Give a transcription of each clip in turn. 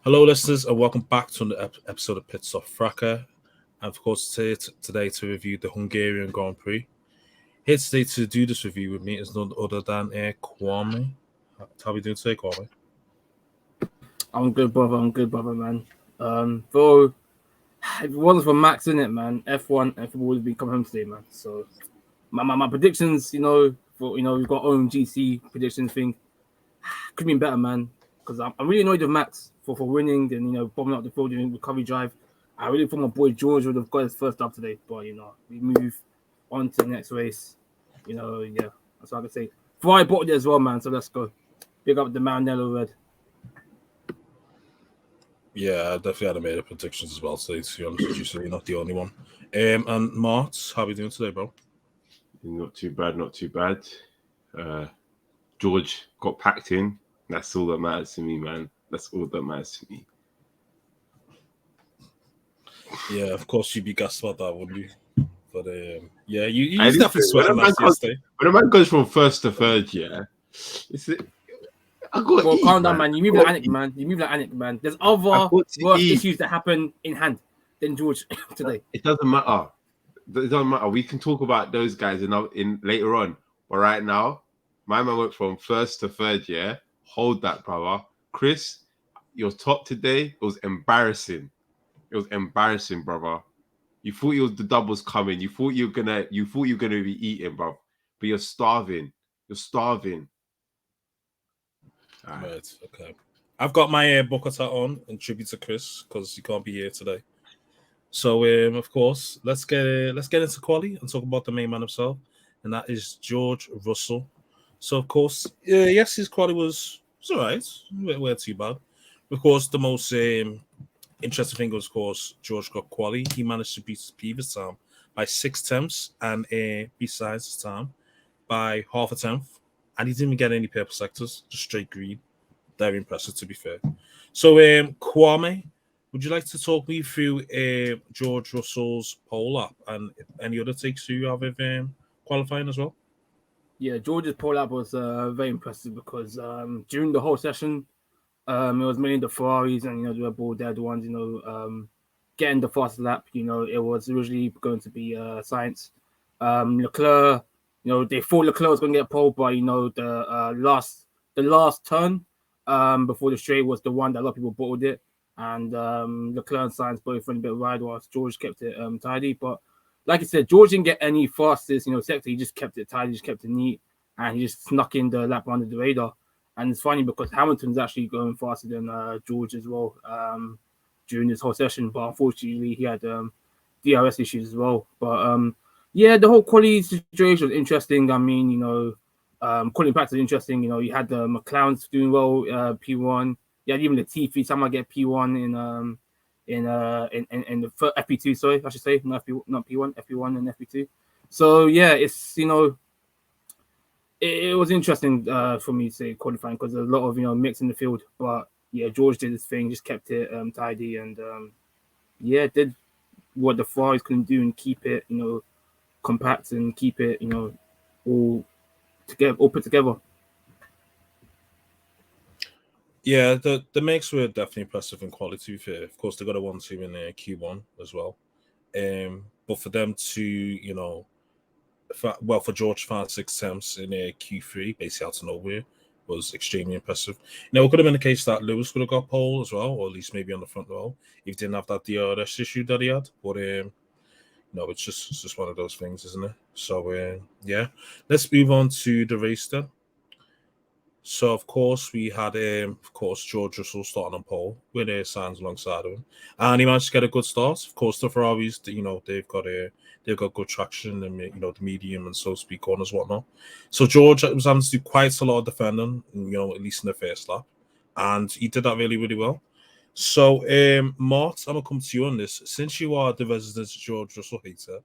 Hello, listeners, and welcome back to another episode of Pitstop Fracas. And of course, today to review the Hungarian Grand Prix. Here today to do this review with me is none other than Kwame. How are we doing today, Kwame? I'm good, brother. Man. Though if it wasn't for Max in it, man, F1 would have been coming home today, man. So my predictions, for we've got own GC predictions thing, could be better, man. Because I'm really annoyed with Max for winning and bombing up the field in recovery drive. I really thought my boy George would have got his first up today, but we move on to the next race. Yeah, that's what I can say. Ferrari bought it as well, man. So let's go. Big up the man, Nello Red. Yeah, I definitely had made predictions as well today, to be honest with you, so you're not the only one. And Martz, how are we doing today, bro? Not too bad. George got packed in. That's all that matters to me, man. That's all that matters to me. Yeah, of course you'd be gassed about that, wouldn't you? But yeah, you definitely sweating that yesterday. When a man goes from first to third, Well, calm down, man. You move like Anik, man. There's other worse issues that happen in hand than George today. It doesn't matter. We can talk about those guys in later on. But right now, my man went from first to third. Yeah, hold that, brother. Chris, your top today. It was embarrassing. Brother. You thought the doubles coming. You thought you were gonna be eating, bro. But you're starving. Right. Okay. I've got my bucket hat on in tribute to Chris because he can't be here today. So, of course, let's get into quali and talk about the main man himself, and that is George Russell. So, of course, yes, his quali was all right. We're too bad. Of course, the most interesting thing was, of course, George got quali. He managed to beat his previous time by 6 tenths, and besides his time by half a tenth. And he didn't even get any purple sectors, just straight green. Very impressive, to be fair. So, Kwame, would you like to talk me through George Russell's pole lap and any other takes you have of qualifying as well? Yeah, George's pole lap was very impressive because during the whole session, it was mainly the Ferraris and the Red Bull, they're the ones getting the fastest lap. It was originally going to be Sainz, Leclerc. They thought Leclerc was going to get pole, but the last turn before the straight was the one that a lot of people bottled it, and Leclerc and Sainz both went a bit wide whilst George kept it tidy. But like I said, George didn't get any fastest sector. He just kept it tidy, just kept it neat, and he just snuck in the lap under the radar. And it's funny because Hamilton's actually going faster than George as well during this whole session, but unfortunately he had DRS issues as well. But yeah, the whole quality situation was interesting. I mean, quality practice was interesting. You had the McLarens doing well, P1. You had even Latifi somehow get P1 in the FP2. Sorry, I should say not P1, FP1 and FP2. So yeah, it's it was interesting for me to say qualifying because there's a lot of mix in the field. But yeah, George did his thing, just kept it tidy, and did what the Ferraris couldn't do and keep it compact and keep it all put together. Yeah, the makes were definitely impressive in quality. Of course, they got a 1-2 in Q1 as well. But for them to for George to find 6 attempts in Q3, basically out of nowhere, was extremely impressive. It could have been the case that Lewis could have got pole as well, or at least maybe on the front row if he didn't have that DRS issue that he had. But it's just one of those things, isn't it? So yeah, let's move on to the race then. So of course we had George Russell starting on pole with Sainz alongside of him, and he managed to get a good start. Of course, the Ferraris, they've got good traction and the medium and so to speak corners whatnot. So George was having to do quite a lot of defending, at least in the first lap, and he did that really, really well. So Mart, I'm gonna come to you on this. Since you are the resident George Russell hater,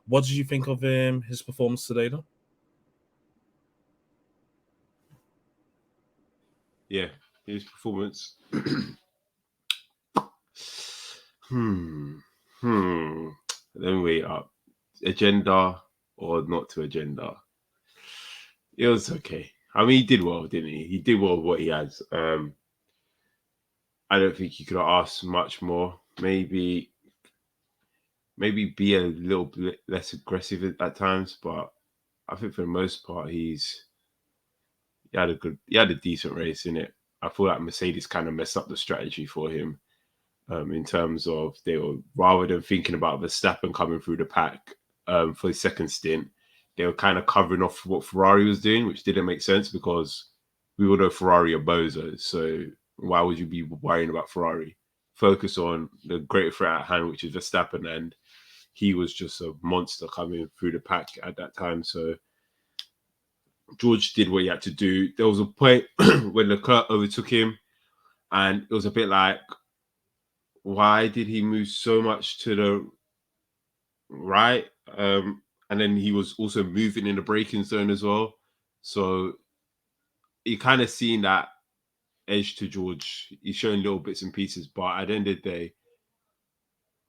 what did you think of his performance today, though? Yeah, his performance. Let me wait up. Agenda or not to agenda? It was okay. I mean, he did well, didn't he? He did well with what he has. I don't think you could have asked much more. Maybe be a little bit less aggressive at times, but I think for the most part, he had a decent race in it. I feel like Mercedes kind of messed up the strategy for him in terms of they were, rather than thinking about Verstappen coming through the pack for his second stint, they were kind of covering off what Ferrari was doing, which didn't make sense because we all know Ferrari are bozos. So why would you be worrying about Ferrari? Focus on the greater threat at hand, which is Verstappen, and he was just a monster coming through the pack at that time. So George did what he had to do. There was a point when Leclerc overtook him, and it was a bit like, why did he move so much to the right? And then he was also moving in the braking zone as well. So you kind of seen that edge to George. He's showing little bits and pieces, but at the end of the day,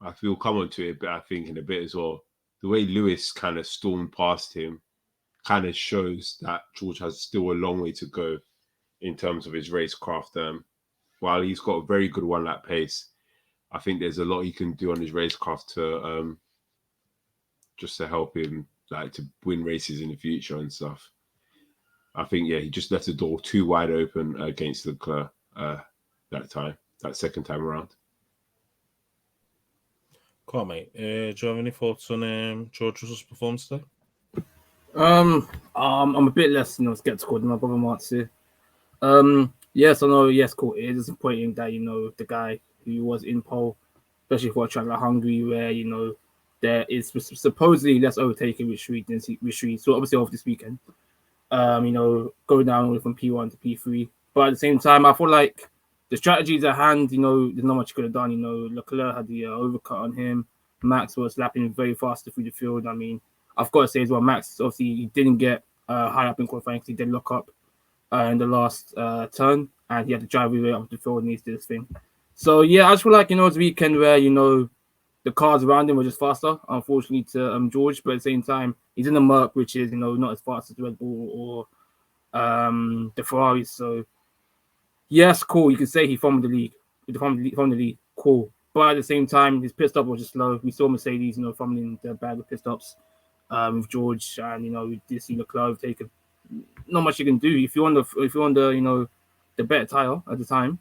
I feel come on to it, but I think in a bit as well. The way Lewis kind of stormed past him kind of shows that George has still a long way to go in terms of his racecraft. While he's got a very good one-lap pace, I think there's a lot he can do on his racecraft to just to help him like to win races in the future and stuff. I think he just left the door too wide open against Leclerc that second time around. Kwame, do you have any thoughts on George Russell's performance today? I'm a bit less, skeptical than my brother Martz here. Yes, I know. Yes, cool. It is disappointing that the guy who was in pole, especially for a track like Hungary, where there is supposedly less overtaking with Street. So obviously off this weekend, go down from P1 to P3. But at the same time, I feel like the strategies at hand, there's not much you could have done. Leclerc had the overcut on him. Max was lapping very fast through the field. I mean, I've got to say as well, Max, obviously, he didn't get high up in qualifying because he did lock up in the last turn, and he had to drive his way up the field and he did this thing. So, I just feel like, it's a weekend where, the cars around him were just faster, unfortunately, to George, but at the same time, he's in the Merc, which is, not as fast as Red Bull or the Ferraris. So, yes, cool. You could say he fumbled the league. From the lead, cool. But at the same time, his pit stop was just slow. We saw Mercedes, fumbling the bag of pit stops with George, and we did see Leclerc taken. Not much you can do if you're on the better tire at the time,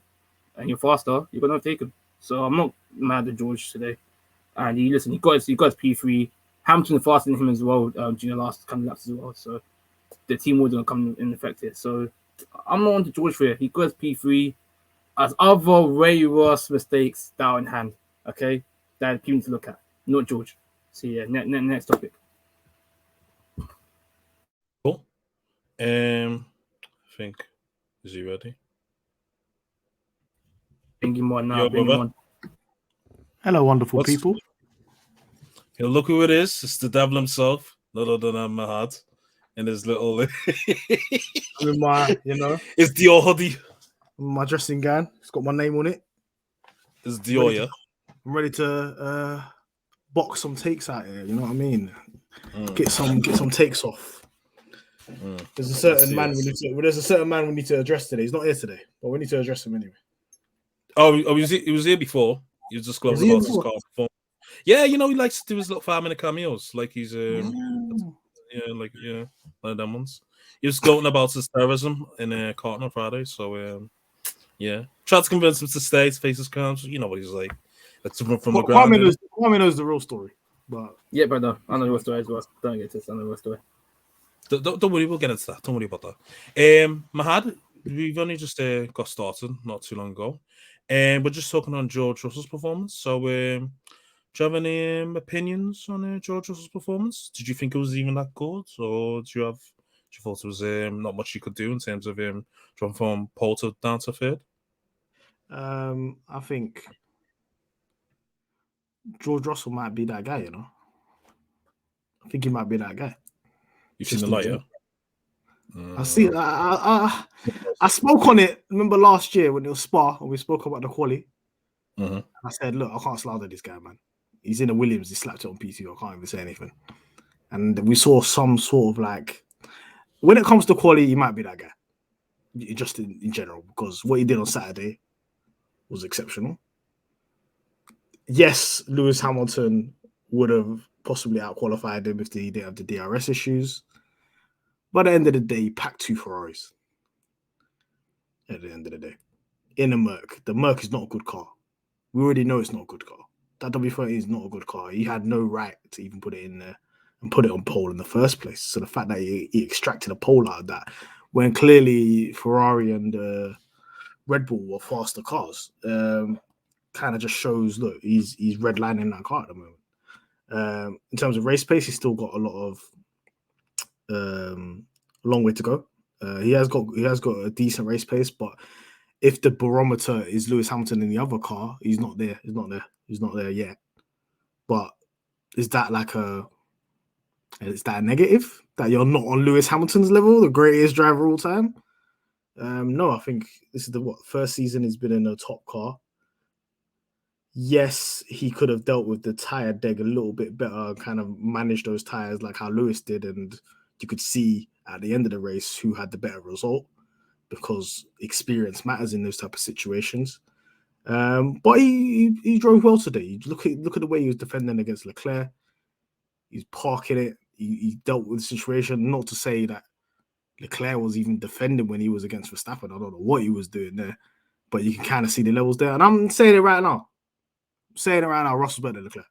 and you're faster, you're gonna take him. So I'm not mad at George today. And he got his P3. Hamilton faster than him as well during the last couple of laps as well. So the team was gonna come in effect here. So I'm not on to George here. He got his P3 as other Ray Ross mistakes down in hand. Okay, that people need to look at, not George. So next topic. Cool. I think is he ready? Bring him on now. Bring him on. Hello, wonderful people. Look who it is. It's the devil himself, none other than Mahad, and his little. With my, it's Dior hoodie. My dressing gown. It's got my name on it. It's Dior, I'm ready to box some takes out here. You know what I mean? Get some takes off. There's a certain man we need to address today. He's not here today, but we need to address him anyway. Oh, he was here before. He was just going about his car before. Yeah, he likes to do his little 5-minute cameos, like he's one of them ones. He was going about his terrorism in Carton on Friday, so tried to convince him to stay, to face his crimes. You know what he's like. Let's run from the ground. Kwame knows the real story, but but no, I know the real story as well. Don't get this. I know the real story. Don't worry, we'll get into that. Don't worry about that. Mahad, we've only just got started not too long ago, and we're just talking on George Russell's performance. So, do you have any opinions on George Russell's performance? Did you think it was even that good, or do you thought it was not much you could do in terms of jumping from pole to down to third? I think George Russell might be that guy. I think he might be that guy. You've seen the light, yeah? I see. I spoke on it. Remember last year when it was Spa and we spoke about the quali. Mm-hmm. I said, look, I can't slander this guy, man. He's in a Williams. He slapped it on P2. I can't even say anything. And we saw some sort of when it comes to quali, he might be that guy. Just in general, because what he did on Saturday, was exceptional. Yes, Lewis Hamilton would have possibly outqualified him if he didn't have the DRS issues. But at the end of the day, he packed 2 Ferraris. At the end of the day, in a Merc, the Merc is not a good car. We already know it's not a good car. That W30 is not a good car. He had no right to even put it in there and put it on pole in the first place. So the fact that he extracted a pole out of that, when clearly Ferrari and Red Bull were faster cars, kind of just shows, look, he's redlining that car at the moment. In terms of race pace, he's still got a lot of long way to go. He has got a decent race pace, but if the barometer is Lewis Hamilton in the other car, he's not there. He's not there yet. But is that a negative that you're not on Lewis Hamilton's level, the greatest driver of all time? No, I think this is the first season he's been in a top car. Yes, he could have dealt with the tire deg a little bit better, kind of managed those tires like how Lewis did, and you could see at the end of the race who had the better result, because experience matters in those type of situations. But he drove well today. Look at the way he was defending against Leclerc. He's parking it. He dealt with the situation. Not to say that Leclerc was even defending when he was against Verstappen. I don't know what he was doing there, but you can kind of see the levels there. And I'm saying it right now. Russell's better than Leclerc.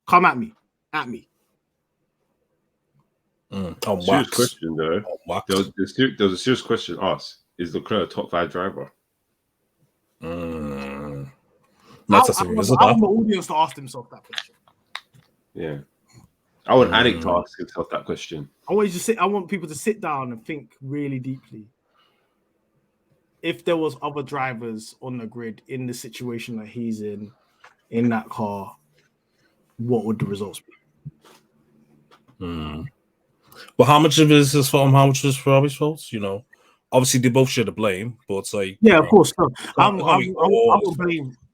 Come at me. Serious question though. There was a serious question asked: is Leclerc a top 5 driver? I want the audience to ask themselves that question. Yeah, I want Addict to ask himself that question. I want people to sit down and think really deeply. If there was other drivers on the grid in the situation that he's in that car, what would the results be? But how much of it is his fault and how much is Ferrari's fault? You know, obviously they both share the blame, but it's like, yeah, of course. No.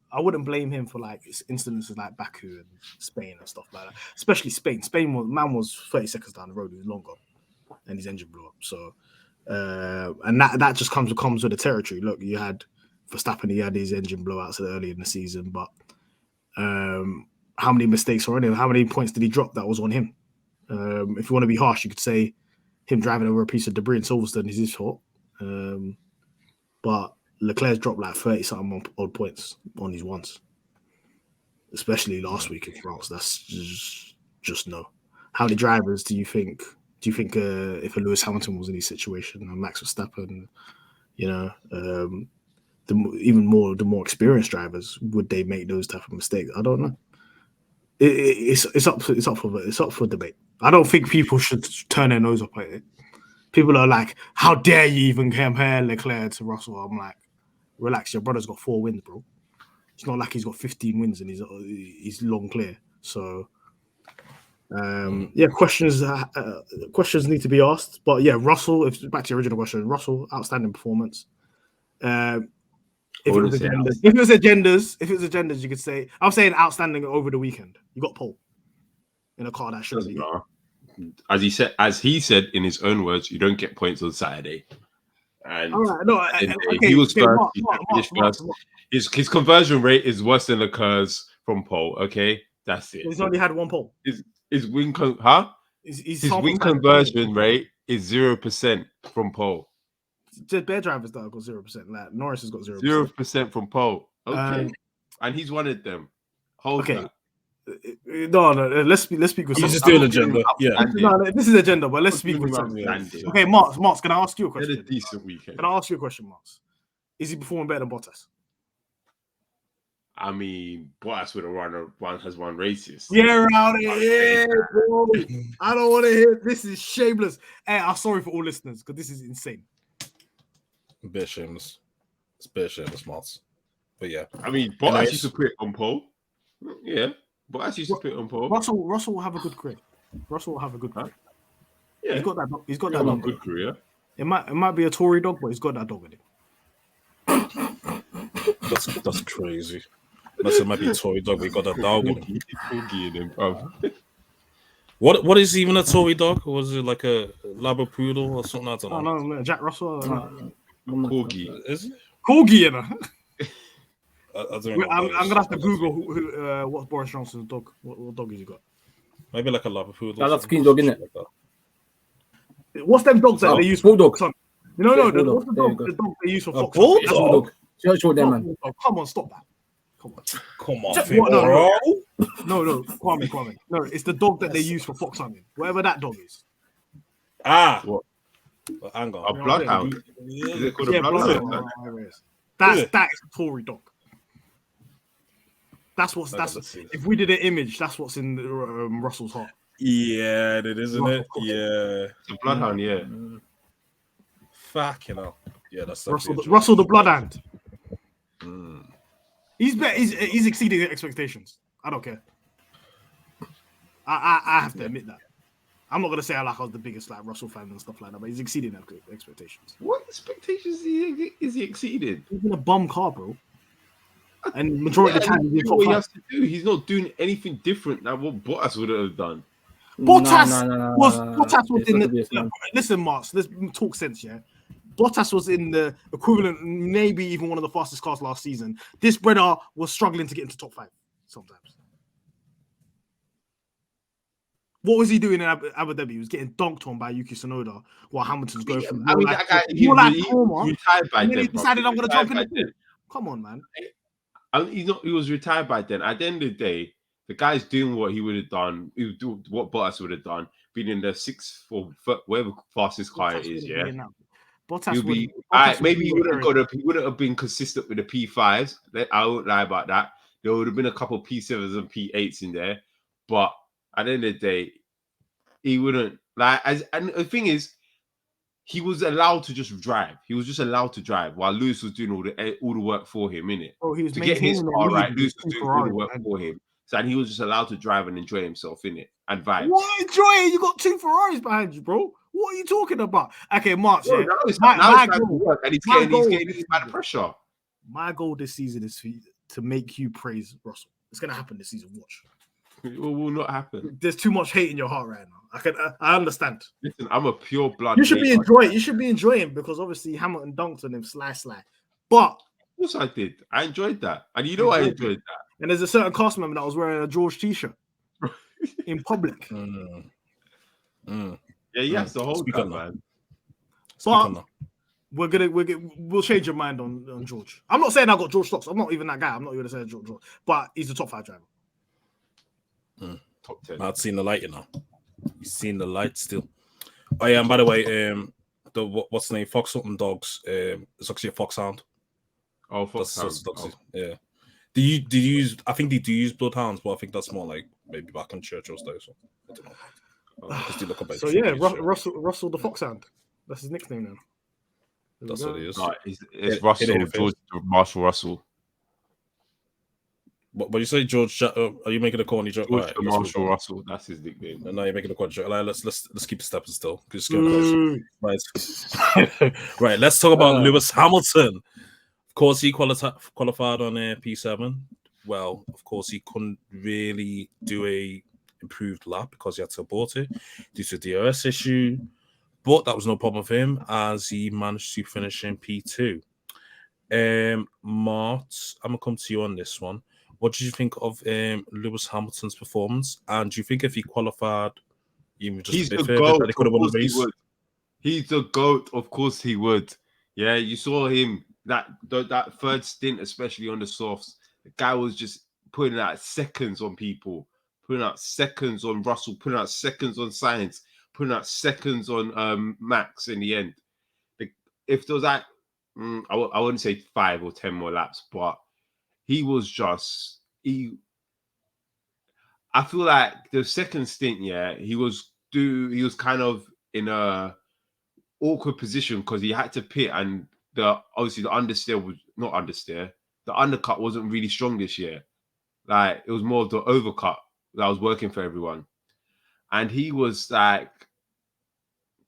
I wouldn't blame him for like instances like Baku and Spain and stuff like that. Especially Spain. Man was 30 seconds down the road. He was longer, and his engine blew up. So, and that just comes with the territory. Look, you had Verstappen. He had his engine blowouts early in the season, but how many mistakes were on him? How many points did he drop that was on him? If you want to be harsh, you could say him driving over a piece of debris in Silverstone is his fault. But Leclerc's dropped like 30-something odd points on his ones, especially last week in France. That's just no. How many drivers do you think if a Lewis Hamilton was in this situation, and Max Verstappen, the more experienced drivers, would they make those type of mistakes? I don't know. It's up for debate. I don't think people should turn their nose up at it. People are like, how dare you even compare Leclerc to Russell? I'm like, relax, your brother's got 4 wins, bro. It's not like he's got 15 wins and he's long clear. So, questions need to be asked. But yeah, Russell, back to your original question, Russell, outstanding performance. If it was agendas, you could say, I'm saying outstanding over the weekend. You got pole in a car that should be. As he said in his own words, you don't get points on Saturday. And he was first. He finished first. His conversion rate is worse than Leclerc's from pole. Okay, that's it. He's only had 1 pole. His win conversion rate is 0% from pole. Just bare drivers that have got 0%. Like Norris has got 0%. 0% from pole. Okay, and he's one of them. That. No. Let's speak with. He's just doing agenda. Yeah. No, this is agenda, but let's speak with something. Okay, Martz, can I ask you a question? A decent weekend. Can I ask you a question, Martz? Is he performing better than Bottas? I mean, Bottas would have has won races. Yeah, out of here, bro. I don't want to hear. This is shameless. Hey, I'm sorry for all listeners because this is insane. Bit shameless. It's bit shameless, Martz. But yeah, I mean, Bottas used to put it on pole. Yeah, Bottas used to put it on pole. Russell will have a good career. Yeah, he's got that. He's got that dog. Good career. It might be a Tory dog, but he's got that dog in him. That's crazy. It might be a Tory dog, but he got that dog in him. What is even a Tory dog? Was it like a Labradoodle or something? I don't know. No, Jack Russell. Corgi. Is it? Corgi, you know. I don't know. I'm gonna have to Google what's Boris Johnson's dog. What dog has he got? Maybe like a Lavapoodle. That's a dog, isn't it? Like that. What's them dogs that they use for bulldog? No, bulldog. what's the dog they use for fox? Bulldog. Show them, man. Come on, stop that. Come on, bro. No, Kwame. No, it's the dog that they use for fox hunting. Whatever that dog is. What? Well, hang on. A bloodhound. Is it called a bloodhound? That is a Tory dog. That's if we did an image, that's what's in Russell's heart. Yeah, it is, isn't it? Yeah. It's a bloodhound, yeah. Fucking hell. Yeah, that's Russell the bloodhound. He's exceeding expectations. I don't care. I have to admit that. I'm not gonna say I was the biggest Russell fan and stuff like that, but he's exceeding expectations. What expectations is he exceeding? He's in a bum car, bro. And majority of the time, what he has to do. He's not doing anything different than what Bottas would have done. Bottas was in the. Listen, Martz, let's talk sense, yeah. Bottas was in the equivalent, maybe even one of the fastest cars last season. This brother was struggling to get into top 5 sometimes. What was he doing in Abu Dhabi? He was getting dunked on by Yuki Tsunoda while Hamilton's going through. I mean, that guy, he retired by then. He decided I'm going to jump in the pool. Come on, man. He was retired by then. At the end of the day, the guy's doing what he would have done. He would do what Bottas would have done, being in the 6th or whatever fastest car it is. Yeah, Bottas maybe he wouldn't have been consistent with the P5s. I won't lie about that. There would have been a couple P7s and P8s in there, but at the end of the day, he wouldn't and the thing is, he was allowed to just drive. He was just allowed to drive while Lewis was doing all the work for him, innit? Oh, he was to get his car right. Lewis was doing all the work for him. So and he was just allowed to drive and enjoy himself, innit? And vibe. What enjoy? You got 2 Ferraris behind you, bro. What are you talking about? Okay, Martz. Yeah, now it's work, and he's getting bad pressure. My goal this season is to make you praise Russell. It's gonna happen this season. Watch. It will not happen. There's too much hate in your heart right now. I understand. Listen, I'm a pure blood. You should be enjoying. You should be enjoying because obviously Hamilton dunked on him, sly. But of course I did. I enjoyed that, and you know I enjoyed that. And there's a certain cast member that was wearing a George t-shirt in public. Yeah, yes, the whole time, man. But we'll change your mind on George. I'm not saying I got George stocks. I'm not even that guy. I'm not even saying George, but he's the top 5 driver. Top 10. I've seen the light, you know. You've seen the light still. Oh yeah, and by the way, what's the name? Fox something dogs. It's actually a foxhound. Oh, foxhound. Yeah. Do you use? I think they do use bloodhounds, but I think that's more like maybe back in Churchill's day. So I don't know. So yeah, Russell the foxhound. That's his nickname now. That's what it is. No, it's Russell, George Marshall Russell. But you say George? Are you making a corny joke? George Marshall Russell. That's his nickname. No, you're making a corny joke. Let's keep stepping still. Right. Right. Let's talk about Lewis Hamilton. Of course, he qualified on P7. Well, of course, he couldn't really do a improved lap because he had to abort it due to a DRS issue. But that was no problem for him as he managed to finish in P2. Martz, I'm gonna come to you on this one. What did you think of Lewis Hamilton's performance? And do you think if he qualified, even just he's a bit the further, GOAT, that he could have won the race? He's the GOAT, of course he would. Yeah, you saw him that third stint, especially on the softs. The guy was just putting out seconds on people, putting out seconds on Russell, putting out seconds on Sainz, putting out seconds on Max in the end. If there was I wouldn't say 5 or 10 more laps, but he was just I feel like the second stint, he was kind of in a awkward position because he had to pit, and obviously the understeer was not understeer. The undercut wasn't really strong this year. Like it was more of the overcut that was working for everyone, and he was like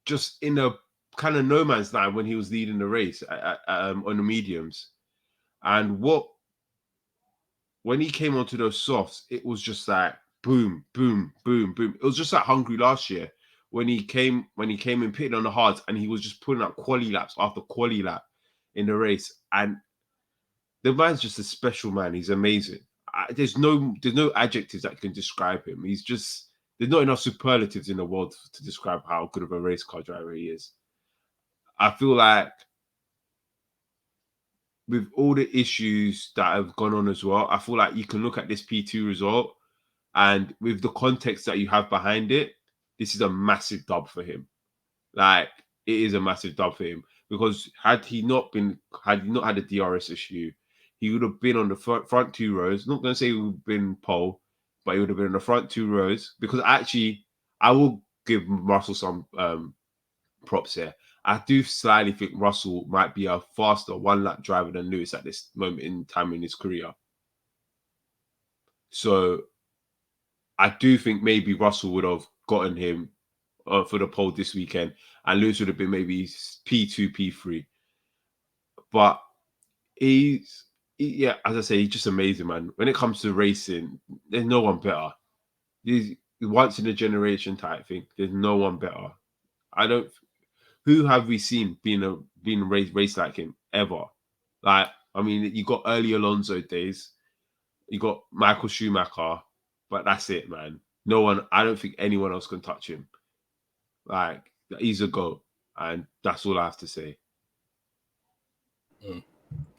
just in a kind of no man's land when he was leading the race on the mediums, and when he came onto those softs, it was just like boom, boom, boom, boom. It was just like Hungary last year when he came and pitted on the hards, and he was just putting up quali laps after quali lap in the race. And The man's just a special man. He's amazing. There's no adjectives that can describe him. He's just, there's not enough superlatives in the world to describe how good of a race car driver he is. I feel like with all the issues that have gone on as well, I feel like you can look at this P2 result, and with the context that you have behind it, this is a massive dub for him. Like, it is a massive dub for him, because had he not had a DRS issue, he would have been on the front 2 rows. I'm not going to say he would have been pole, but he would have been on the front 2 rows. Because actually, I will give Russell some props here. I do slightly think Russell might be a faster one-lap driver than Lewis at this moment in time in his career. So I do think maybe Russell would have gotten him for the pole this weekend, and Lewis would have been maybe P2, P3. But yeah, as I say, he's just amazing, man. When it comes to racing, there's no one better. He's once in a generation type thing. There's no one better. Who have we seen being race like him ever? Like, I mean, you got early Alonso days, you got Michael Schumacher, but that's it, man. No one. I don't think anyone else can touch him. Like, he's a GOAT, and that's all I have to say.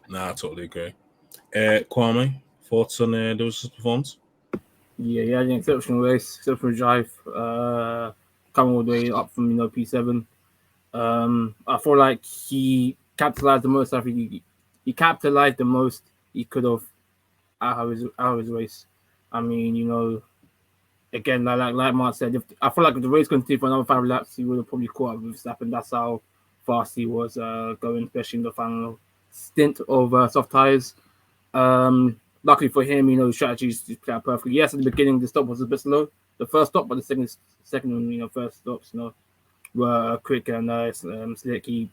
Nah, I totally agree. Kwame, thoughts on Lewis's performance? Yeah, he had an exceptional race, exceptional drive. Coming all the way up from P7. I feel like he capitalized the most. I think he capitalized the most he could have out of his race. I mean, again, like Mark said, I feel like if the race continued for another 5 laps, he would have probably caught up with Verstappen. That's how fast he was going, especially in the final stint of soft tires. Luckily for him, the strategies played out perfectly. Yes, at the beginning, the stop was a bit slow. The first stop, but the second and first stops, were quick and slick. He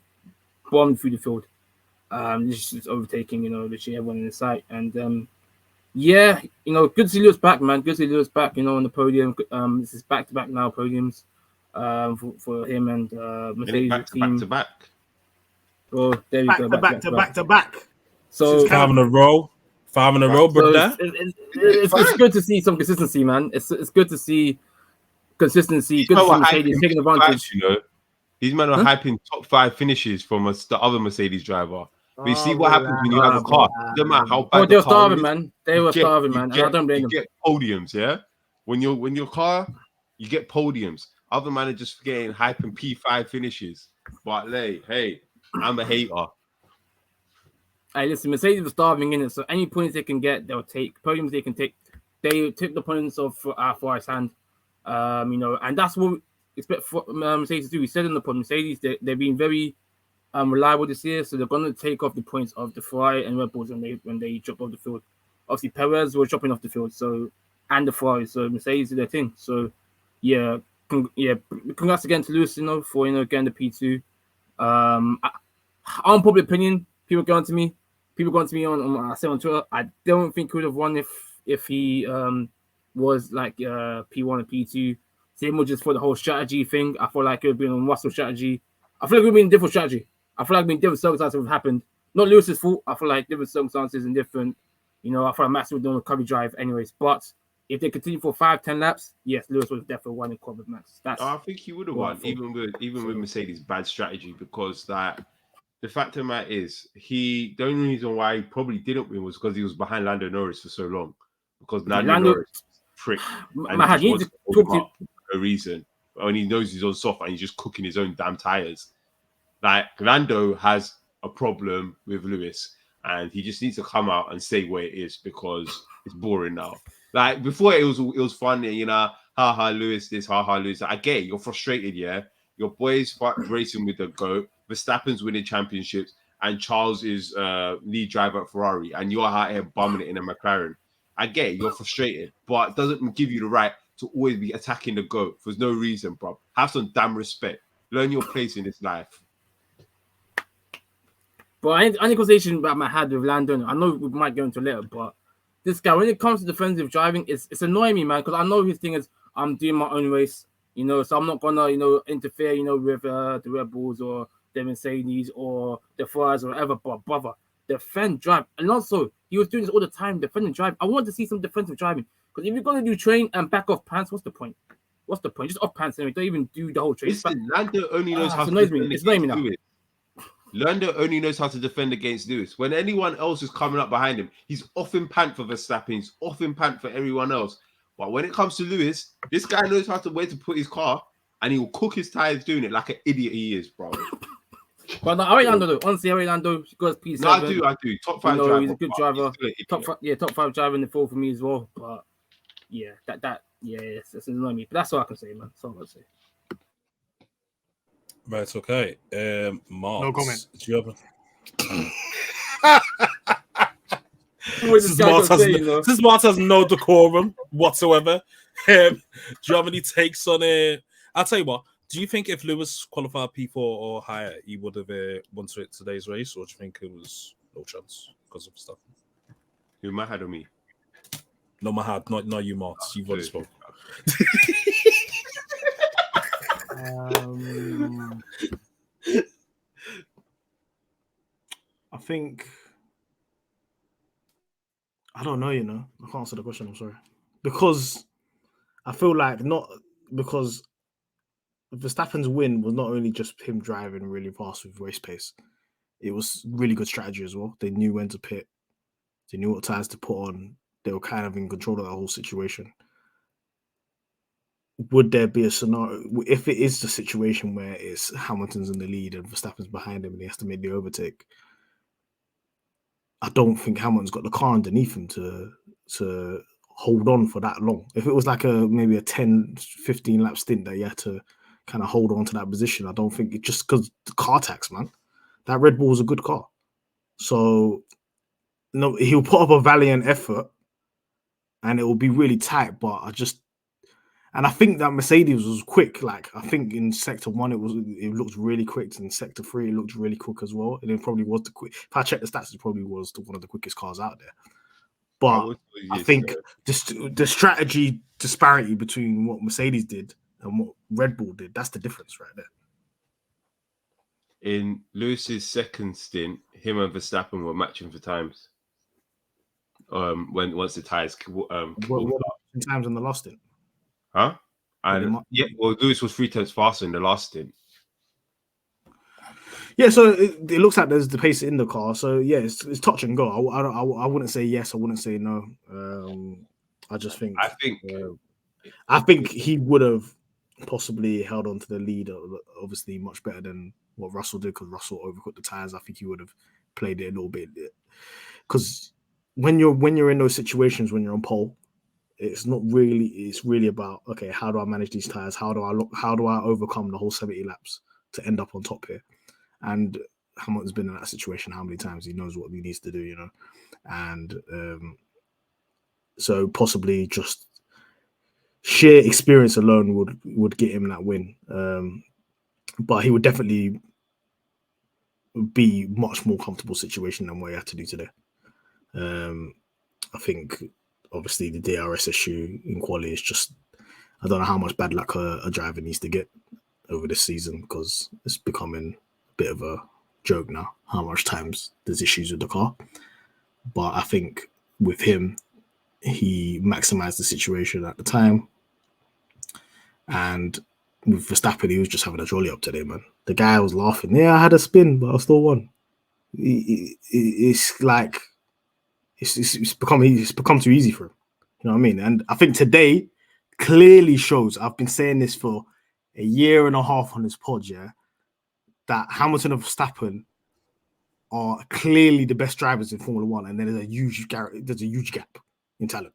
bombed through the field, just overtaking, literally everyone in sight. And yeah, good to see Lewis back, man. Good to see Lewis back, on the podium. This is back-to-back now podiums for him and Mercedes back to back. Oh, there you go. Back to back. So 5 in a row. 5 in a row, brother. It's good to see some consistency, man. It's good to see consistency. Good to see Mercedes taking advantage. These men are hyping top 5 finishes from the other Mercedes driver. But you see what happens when you have a car. No matter how bad they were the car starving, is, man. They were starving, man. And I don't blame them. You get podiums, yeah. When your car, you get podiums. Other men are just getting hyping P5 finishes. But hey, I'm a hater. Hey, listen, Mercedes was starving in it, so any points they can get, they'll take. Podiums they can take. They took the points of Ferrari's hand, and that's what we expect for Mercedes to do. We said in the pod, Mercedes, they've been very reliable this year, so they're going to take off the points of the Ferrari and Red Bulls when they drop off the field. Obviously, Perez was dropping off the field, and the Ferrari, so Mercedes did their thing. So, congrats again to Lewis, for getting the P2. Unpopular opinion, people going to me on I said on Twitter, I don't think he would have won if he was like P1 or P2. Same was just for the whole strategy thing. I feel like it would have been on Russell's strategy. I feel like it would have been a different strategy. I feel like different circumstances would have happened. Not Lewis's fault. I feel like different circumstances and different, I feel like Max would have done a recovery drive anyways. But if they continue for 5-10 laps, yes, Lewis would have definitely won in quad with Max. I think he would have won, even with Mercedes' bad strategy, because that the fact of the matter is, the only reason why he probably didn't win was because he was behind Lando Norris for so long. Because Lando Norris is a prick. Mahad, you need to talk to no reason. When he knows he's on soft and he's just cooking his own damn tires. Like, Lando has a problem with Lewis, and he just needs to come out and say where it is, because it's boring now. Like, before it was funny, haha, Lewis this, haha, Lewis that. I get it, you're frustrated, yeah? Your boy's racing with the GOAT, Verstappen's winning championships, and Charles is lead driver at Ferrari, and you're out here bumming it in a McLaren. I get it, you're frustrated, but it doesn't give you the right to always be attacking the GOAT for no reason, bro. Have some damn respect. Learn your place in this life. But any conversation about Mahad with Landon, I know we might go into later, but this guy, when it comes to defensive driving, it's annoying me, man, because I know his thing is, I'm doing my own race, so I'm not gonna, interfere, with the Red Bulls or the Mercedes or the Ferraris or whatever. But brother, defend, drive. And also, he was doing this all the time, defending, drive. I want to see some defensive driving. Because if you're going to do train and back off pants, what's the point? What's the point? Just off pants anyway. Don't even do the whole train. Listen, Lando only knows how to defend against Lewis. Lando only knows how to defend against Lewis. When anyone else is coming up behind him, he's off in pant for Verstappen. He's off in pant for everyone else. But when it comes to Lewis, this guy knows how to where to put his car, and he will cook his tires doing it like an idiot he is, bro. But no, I rate Lando though. Honestly, I rate Lando because P7. No, I do. Top 5 driver. He's a good driver. Top 5 driver in the fall for me as well. But yeah, that's annoying me. But that's all I can say, man. That's all I can say. Right, okay. Martz, no comment. Do you have This Martz has no decorum whatsoever. Do you have any takes on it? I'll tell you what. Do you think if Lewis qualified P4 or higher, he would have won today's race, or do you think it was no chance because of stuff? Who, Mahad or me? No, Mahad, not you, Martz. You've already spoken. I think I don't know, I can't answer the question, I'm sorry. Because I feel like because Verstappen's win was not only just him driving really fast with race pace, it was really good strategy as well. They knew when to pit, they knew what tires to put on, they were kind of in control of the whole situation. Would there be a scenario if it is the situation where it's Hamilton's in the lead and Verstappen's behind him and he has to make the overtake? I don't think Hamilton's got the car underneath him to hold on for that long. If it was like maybe a 10, 15 lap stint that you had to kind of hold on to that position, I don't think it just because the car tax, man. That Red Bull was a good car. So no, he'll put up a valiant effort and it will be really tight, but I think that Mercedes was quick. Like I think in sector 1 it looked really quick, and in sector 3 it looked really quick as well. And it probably was the quick. If I check the stats, it probably was one of the quickest cars out there. But I think the strategy disparity between what Mercedes did and what Red Bull did, that's the difference right there. In Lewis's second stint, him and Verstappen were matching for times. Once the tires times in the last stint. Huh? And Lewis was 3 tenths faster in the last stint. Yeah, so it looks like there's the pace in the car. So yeah, it's touch and go. I wouldn't say yes. I wouldn't say no. I think he would have possibly held on to the lead. Obviously, much better than what Russell did because Russell overcooked the tires. I think he would have played it a little bit because when you're in those situations when you're on pole. It's really about, okay, how do I manage these tires? How do I overcome the whole 70 laps to end up on top here? And Hamilton's been in that situation how many times? He knows what he needs to do, And so possibly just sheer experience alone would get him that win. But he would definitely be much more comfortable situation than what he had to do today. I think obviously the DRS issue in quali is just, I don't know how much bad luck a driver needs to get over this season because it's becoming a bit of a joke now how much times there's issues with the car. But I think with him, he maximized the situation at the time. And with Verstappen, he was just having a jolly up today, man. The guy was laughing. Yeah, I had a spin, but I still won. It's like, it's become too easy for him. You know what I mean? And I think today clearly shows, I've been saying this for a year and a half on this pod, yeah, that Hamilton and Verstappen are clearly the best drivers in Formula 1, and then there's a huge gap in talent.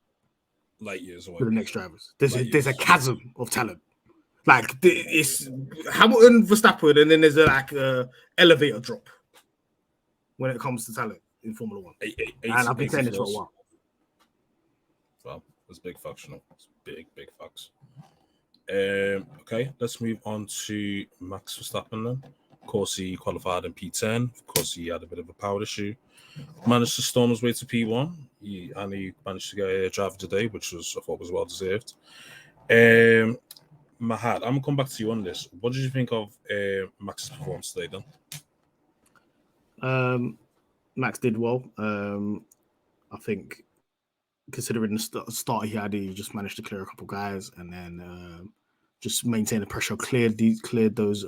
Light years away. For the next drivers. There's a chasm of talent. Like it's Hamilton, Verstappen, and then there's a elevator drop when it comes to talent in Formula 1. And I've been saying this for a while. Well, it's big facts, It's big facts. Okay, let's move on to Max Verstappen then. Of course, he qualified in P10. Of course, he had a bit of a power issue. Managed to storm his way to P1. He managed to get a driver today, which I thought was well deserved. Mahad, I'm going to come back to you on this. What did you think of Max's performance today, then? Max did well. I think considering the start he had, he just managed to clear a couple guys and then just maintain the pressure. Cleared those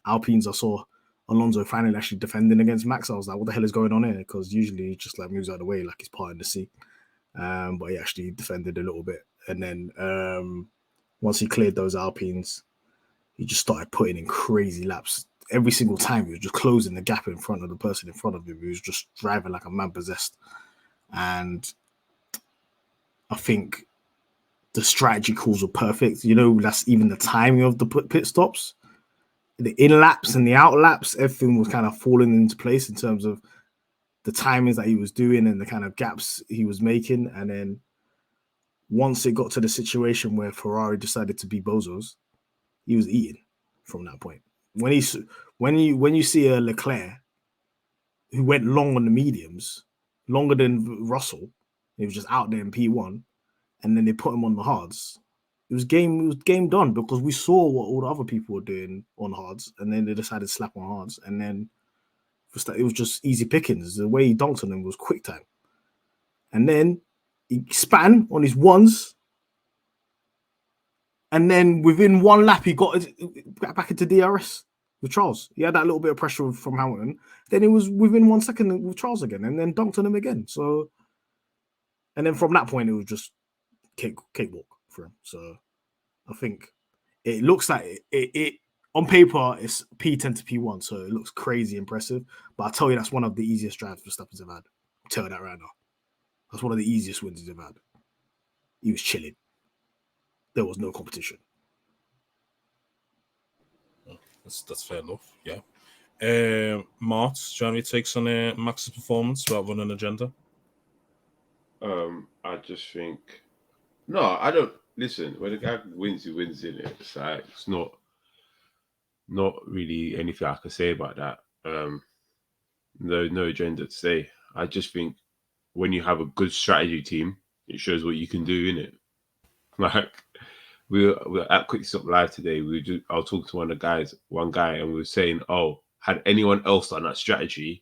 Alpines. I saw Alonso finally actually defending against Max. I was like, what the hell is going on here? Because usually he just like moves out of the way like he's part in the sea. But he actually defended a little bit. And then once he cleared those Alpines, he just started putting in crazy laps. Every single time he was just closing the gap in front of the person in front of him. He was just driving like a man possessed. And I think the strategy calls were perfect. You know, that's even the timing of the pit stops. The in laps and the out laps, everything was kind of falling into place in terms of the timings that he was doing and the kind of gaps he was making. And then once it got to the situation where Ferrari decided to be bozos, he was eating from that point. When you see a Leclerc who went long on the mediums, longer than Russell, he was just out there in P1, and then they put him on the hards. It was game done because we saw what all the other people were doing on hards, and then they decided to slap on hards, and then it was just easy pickings. The way he dunked on them was quick time, and then he span on his ones. And then within one lap, he got back into DRS with Charles. He had that little bit of pressure from Hamilton. Then it was within 1 second with Charles again, and then dunked on him again. So, and then from that point, it was just cakewalk for him. So, I think it looks like it on paper it's P10 to P1, so it looks crazy impressive. But I tell you, that's one of the easiest drives Verstappen's have had. I'll tell you that right now. That's one of the easiest wins he's ever had. He was chilling. There was no competition. That's fair enough. Yeah. Martz, do you have any takes on Max's performance rather than an agenda? I just think I don't listen. When a guy wins, he wins in it. It's like it's not really anything I can say about that. No agenda to say. I just think when you have a good strategy team, it shows what you can do in it. Like we were at Quick Stop Live today. I was talking to one guy, and we were saying, "Oh, had anyone else done that strategy,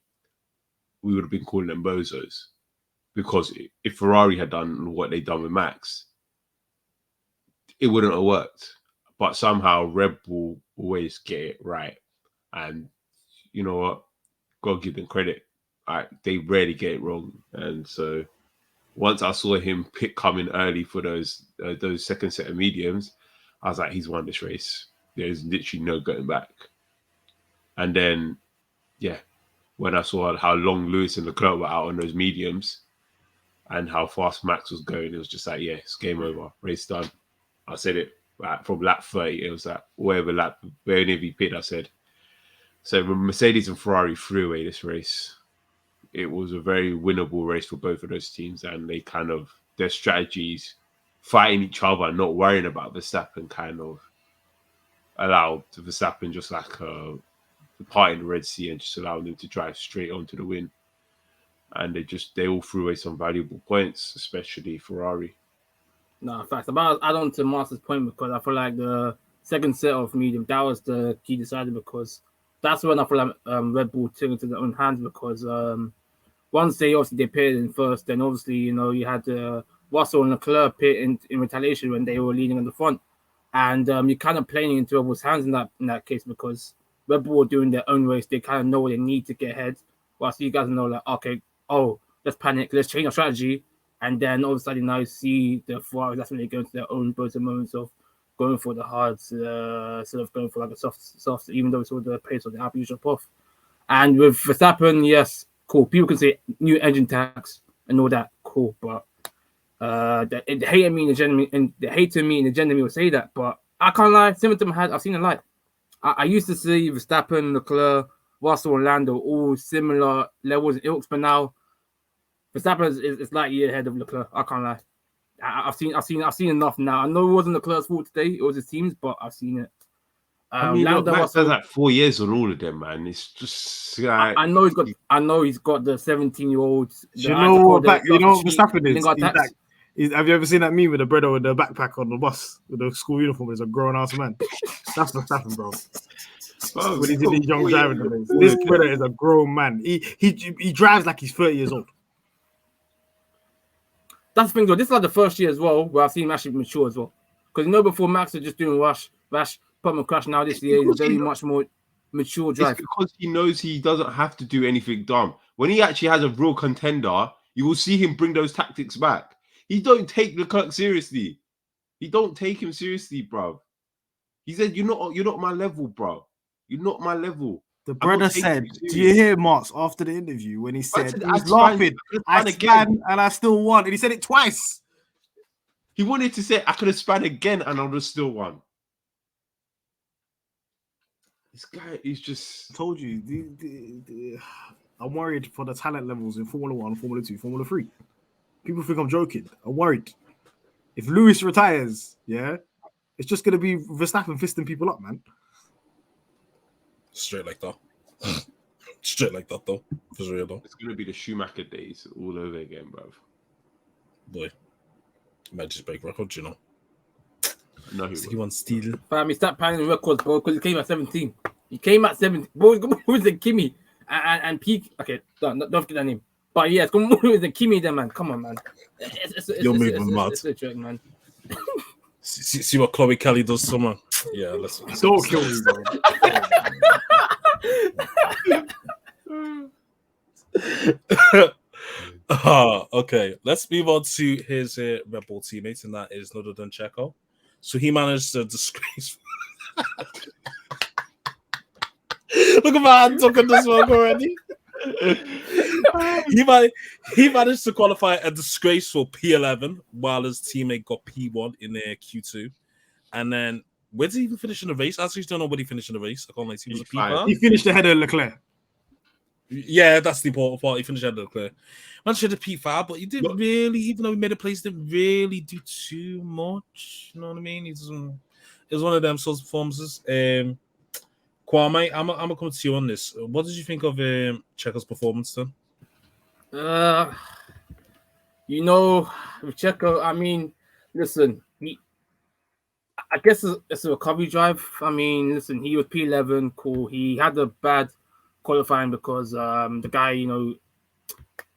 we would have been calling them bozos." Because if Ferrari had done what they done with Max, it wouldn't have worked. But somehow Red Bull always get it right, and you know what? Gotta give them credit. They rarely get it wrong, and so. Once I saw him coming early for those second set of mediums, I was like, he's won this race. There's literally no going back. And then, when I saw how long Lewis and Leclerc were out on those mediums and how fast Max was going, it was just like, it's game over. Race done. I said it from lap 30. It was like, wherever he pit, I said. So Mercedes and Ferrari threw away this race. It was a very winnable race for both of those teams, and they kind of their strategies fighting each other and not worrying about Verstappen kind of allowed Verstappen just like the part in the Red Sea and just allowing them to drive straight onto the win. And they all threw away some valuable points, especially Ferrari. No, in fact, about add on to Martz's point because I feel like the second set of medium that was the key decider because that's when I feel like Red Bull took into their own hands because once they pitted in first, then obviously you had Russell and Leclerc pit in retaliation when they were leading on the front, and you're kind of playing into Red Bull's hands in that case because Red Bull are doing their own race. They kind of know what they need to get ahead. Whilst you guys know like okay, let's panic, let's change our strategy, and then all of a sudden now you see the Ferrari. That's when they go into their own both moments of going for the hards instead of going for like a soft, even though it's all the pace of the Alpine jump off. And with Verstappen, yes, cool. People can say new engine tax and all that, cool. But the hater me in the agenda will say that. But I can't lie, similar to Mahad, I've seen a light. I used to see Verstappen, Leclerc, Russell, and Lando all similar levels in ilks, but now Verstappen is like a year ahead of Leclerc. I can't lie. I've seen enough now. I know it wasn't Leclerc's fault today; it was his team's, but I've seen it. Max has like 4 years on all of them, man. It's just like I know he's got the 17-year-old. You know what Verstappen is? Have you ever seen that meme with the brother with the backpack on the bus with the school uniform as a grown ass man? That's Verstappen, bro. Bro, when he's he's in got these young 4 driving years debates. of This work. brother is a grown man. He drives like he's 30 years old. That's the thing, though. This is like the first year as well where I've seen him actually mature as well. Because before Max was just doing rash, pump and crash. Now this year is very much more mature It's drive. because he knows he doesn't have to do anything dumb. When he actually has a real contender, you will see him bring those tactics back. He don't take Leclerc seriously. He don't take him seriously, bro. He said, "You're not my level, bro. You're not my level." The I'm not brother taking said, you "Do you serious." hear Martz after the interview when he said said, he was "I'd span- laughing? I I could have span span and I still won." And he said it twice. He wanted to say, "I could have span again and I would have still won." This guy is just. I told you, I'm worried for the talent levels in Formula 1, Formula 2, Formula 3. People think I'm joking. I'm worried. If Lewis retires, yeah, it's just gonna be Verstappen fisting people up, man. Straight like that. Straight like that, though. For real, though. It's gonna be the Schumacher days all over again, bro. Boy. Might just break records, you know. No, He wants steel. Fam, he stopped panning records, bro, because he came at 17. He came at 17. Bro, who was the Kimi and Peak? Okay, don't forget that name. But yes, come on, who was the Kimi then, man? Come on, man. You're moving mad. It's a joke, man. See what Chloe Kelly does, summer. Yeah, let's Don't kill me, bro. Okay, let's move on to his Red Bull teammates, and that is none other than Checo. So he managed to disgrace. Look at Mahad talking this one already. he managed to qualify a disgraceful P11 while his teammate got P1 in their Q2. And then where did he even finish in the race? I actually don't know where he finished in the race. I can't like he was a P5. He finished ahead of Leclerc. Yeah, that's the important part. He finished ahead of Leclerc. Managed to P5, but he didn't really, even though he made a place, didn't really do too much. You know what I mean? It was one of them sorts of performances. Kwame, I'm gonna come to you on this. What did you think of Checo's performance then? You know, with Checo, I mean, listen, I guess it's a recovery drive. I mean, listen, he was P11, cool. He had a bad qualifying because the guy, you know,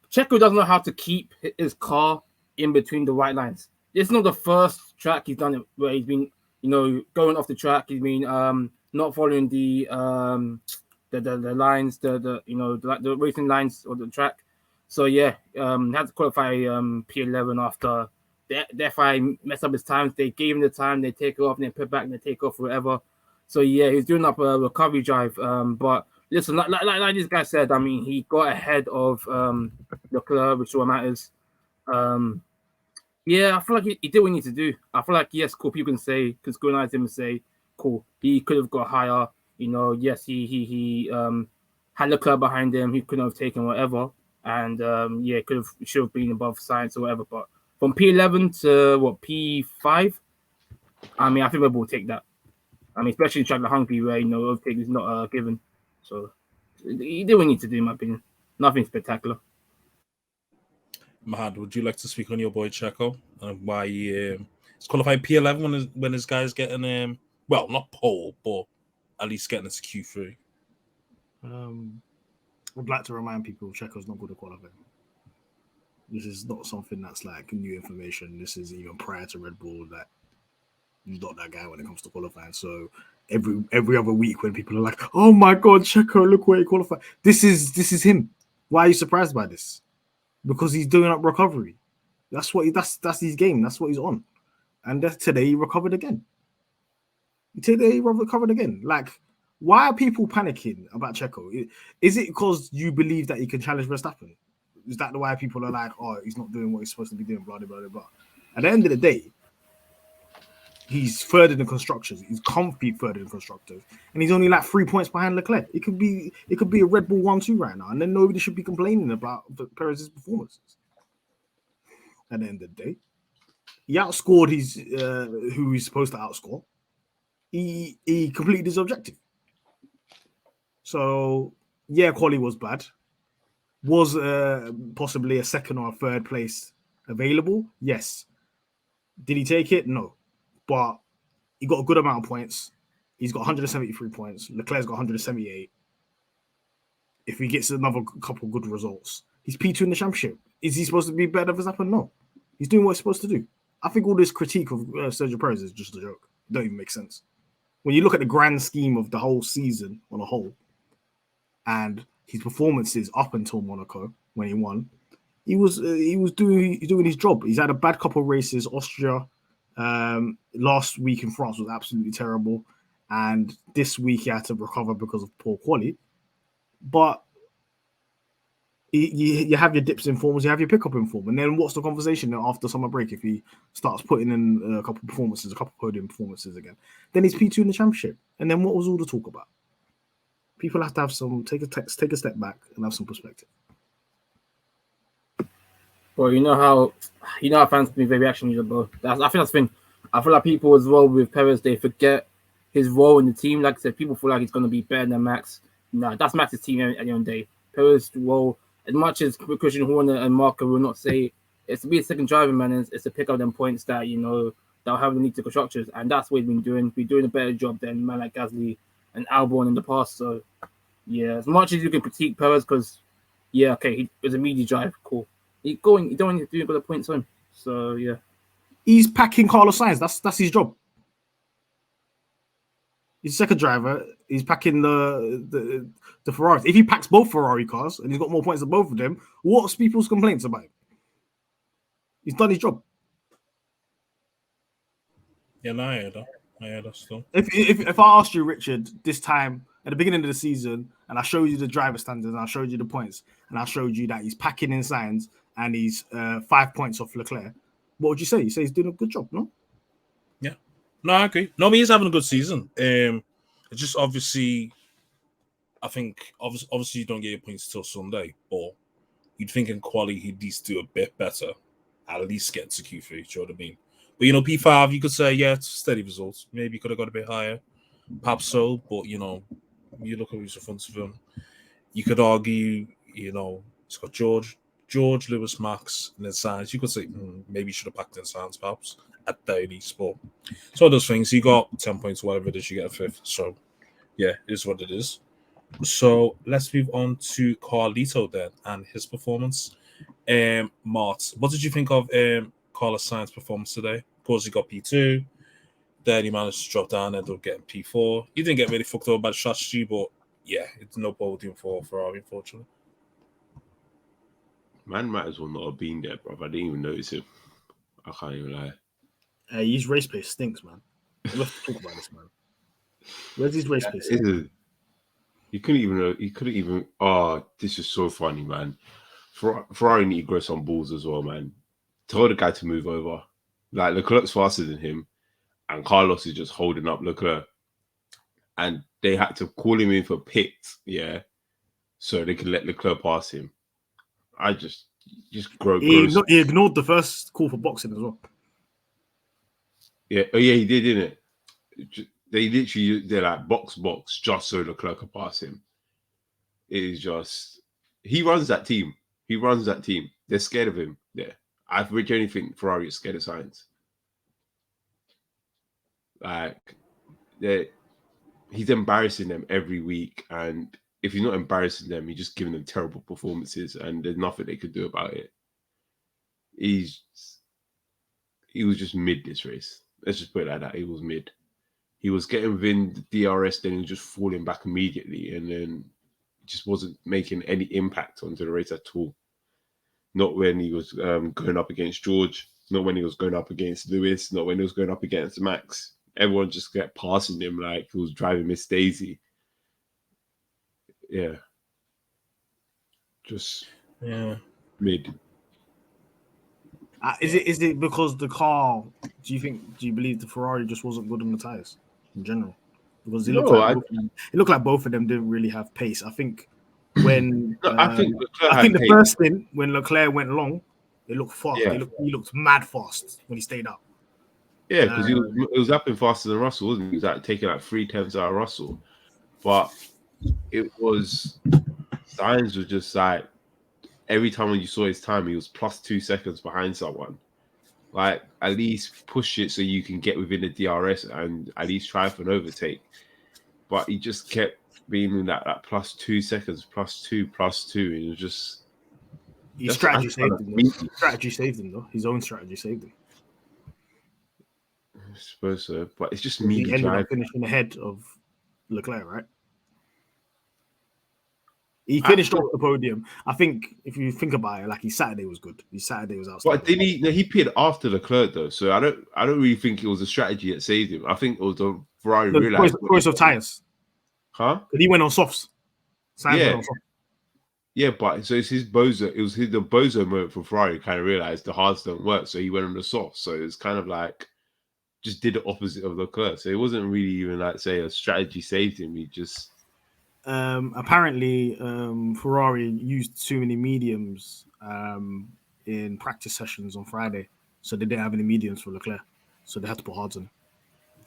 Checo doesn't know how to keep his car in between the white lines. It's not the first track he's done it where he's been, you know, going off the track. He's been not following the lines, the racing lines of the track. So yeah, had to qualify P11 after the FI messed up his times. They gave him the time, they take it off, and they put back, and they take off whatever. So yeah, he's doing up a recovery drive. But listen, like this guy said, I mean, he got ahead of Leclerc, which is what matters. Yeah, I feel like he did what he needed to do. I feel like, yes, cool, people can scrutinize him and say, cool, he could have got higher. You know, yes, he had Leclerc behind him. He couldn't have taken whatever. And, should have been above Sainz or whatever. But from P11 to, P5? I mean, I think Red Bull will take that. I mean, especially in track like Hungary where, you know, overtake is not given. So, he did what he needed to do, in my opinion. Nothing spectacular. Mahad, would you like to speak on your boy Checo and why he's qualified P11 when his guy's getting well, not pole, but at least getting us Q3? I'd like to remind people Checo's not good at qualifying. This is not something that's like new information. This is even prior to Red Bull that he's not that guy when it comes to qualifying. So every other week when people are like, "Oh my God, Checo, look where he qualified," this is him. Why are you surprised by this? Because he's doing up recovery. That's his game. That's what he's on. And today he recovered again. Like, why are people panicking about Checo? Is it because you believe that he can challenge Verstappen? Is that why people are like, "Oh, he's not doing what he's supposed to be doing," blah, blah, blah, blah. At the end of the day, he's third in the constructors. He's comfy third in the constructors. And he's only like 3 points behind Leclerc. It could be a Red Bull 1-2 right now. And then nobody should be complaining about Perez's performances. At the end of the day, he outscored who he's supposed to outscore. He completed his objective. So, yeah, quali was bad. Was possibly a second or a third place available? Yes. Did he take it? No. But he got a good amount of points. He's got 173 points. Leclerc's got 178. If he gets another couple good results, he's P2 in the championship. Is he supposed to be better than Verstappen? No. He's doing what he's supposed to do. I think all this critique of Sergio Perez is just a joke. It don't even make sense. When you look at the grand scheme of the whole season on a whole, and his performances up until Monaco when he won, he was doing his job. He's had a bad couple of races. Austria, last week in France was absolutely terrible, and this week he had to recover because of poor quality. But you have your dips in forms, you have your pickup in form, and then what's the conversation after summer break if he starts putting in a couple podium performances again? Then he's P2 in the championship, and then what was all the talk about? People have to have take a step back and have some perspective. Well, you know how fans can be very reactionary, bro. I think that's been. I feel like people as well with Perez, they forget his role in the team. Like I said, people feel like he's going to be better than Max. No, that's Max's team at the end of the day. Perez's role, as much as Christian Horner and Marco will not say, it's to be a second driver, man. It's to pick up them points that they'll have in the to constructors, and that's what he's been doing. We're doing a better job than man like Gasly and Albon in the past. So yeah, as much as you can critique Perez, because he was a media drive, cool. He don't need to do the points on. So yeah, he's packing Carlos Sainz. That's his job. He's a second driver. He's packing the Ferraris. If he packs both Ferrari cars and he's got more points than both of them, what's people's complaints about him? He's done his job. Yeah, no, I hear that still. If I asked you, Richard, this time at the beginning of the season, and I showed you the driver standards, and I showed you the points, and I showed you that he's packing in Sainz and he's 5 points off Leclerc, what would you say? You say he's doing a good job, no? Yeah. No, I agree. No, he's having a good season. It's just obviously, I think, obviously you don't get your points till Sunday, but you'd think in quali he'd at least do a bit better, at least get to Q3, do you know what I mean? But, P5, you could say, yeah, it's steady results. Maybe he could have got a bit higher. Perhaps so, but, you look at who's in front of him. You could argue, it's got George, Lewis, Max, and then Sainz. You could say, maybe you should have packed in Sainz, perhaps, at the least. But it's one of those things. You got 10 points, whatever it is, you get a fifth. So, yeah, it is what it is. So, let's move on to Carlito then and his performance. Martz, what did you think of Carlos Sainz's performance today? Of course, he got P2. Then he managed to drop down, ended up getting P4. He didn't get really fucked up by the strategy, but yeah, it's no podium for Ferrari, unfortunately. Man might as well not have been there, bro. I didn't even notice him. I can't even lie. His race pace stinks, man. We'll have to talk about this, man. Where's his race pace? He couldn't even. Oh, this is so funny, man. Ferrari need to grow some balls as well, man. Tell the guy to move over. Like, Leclerc's faster than him, and Carlos is just holding up Leclerc. And they had to call him in for pits, so they could let Leclerc pass him. I just grow. He ignored the first call for boxing as well. Yeah, he did, didn't it? They're like box just so Leclerc can pass him. It is just he runs that team. They're scared of him. Yeah, I genuinely think Ferrari is scared of Sainz. Like, he's embarrassing them every week, and if he's not embarrassing them, he's just giving them terrible performances, and there's nothing they could do about it. He was just mid this race. Let's just put it like that. He was mid. He was getting within the DRS, then he was just falling back immediately, and then just wasn't making any impact onto the race at all. Not when he was going up against George, not when he was going up against Lewis, not when he was going up against Max. Everyone just kept passing him like he was driving Miss Daisy. Yeah. Just mid. Is it because the car? Do you believe the Ferrari just wasn't good on the tires in general? Because it looked like both of them didn't really have pace. I think when I think the first thing when Leclerc went long, it looked fast. Yeah. He looked mad fast when he stayed up. Yeah, because he was upping faster than Russell, wasn't he? He was like taking like 3/10 out of Russell. But it was Sainz was just like every time when you saw his time, he was plus 2 seconds behind someone. Like, at least push it so you can get within the DRS and at least try for an overtake. but he just kept being in that +2 seconds, +2. It was just his strategy saved him. His own strategy saved him. I suppose so, but it's just He meaty ended drive. up finishing ahead of Leclerc, right? He finished off the podium. I think if you think about it, like his Saturday was good. His Saturday was outstanding. But didn't he? No, he pitted after Leclerc though, so I don't really think it was a strategy that saved him. I think it was the Ferrari realized choice of tires. Huh? But he went on softs. Sainz went on softs. Yeah, but so it's his bozo. It was the bozo moment for Ferrari. Kind of realized the hards don't work, so he went on the softs. So it's kind of like just did the opposite of Leclerc. So it wasn't really even like say a strategy saved him. He just apparently Ferrari used too many mediums in practice sessions on Friday, so they didn't have any mediums for Leclerc, so they had to put hards on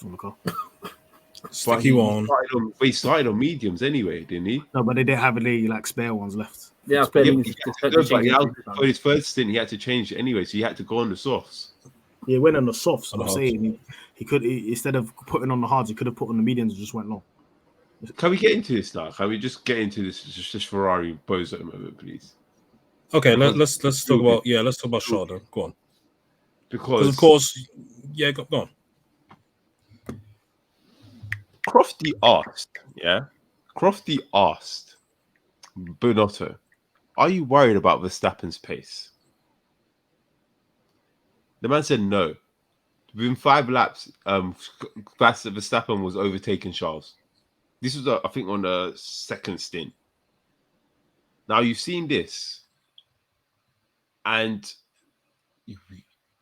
the car. Sticky one. He started on mediums anyway, didn't he? No, but they didn't have any like spare ones left. Yeah, for his first stint, he had to change it anyway, so he had to go on the softs. Yeah, he went on the softs. I'm saying he could instead of putting on the hards, he could have put on the mediums and just went long. Can we get into this now? Can we just get into this Ferrari bozo moment, please? Okay, let's talk about Shaw. Go on. Because of course, go on. Crofty asked Bonotto, "Are you worried about Verstappen's pace?" The man said no. Within 5 laps, Verstappen was overtaking Charles. This was, I think, on the second stint. Now, you've seen this, and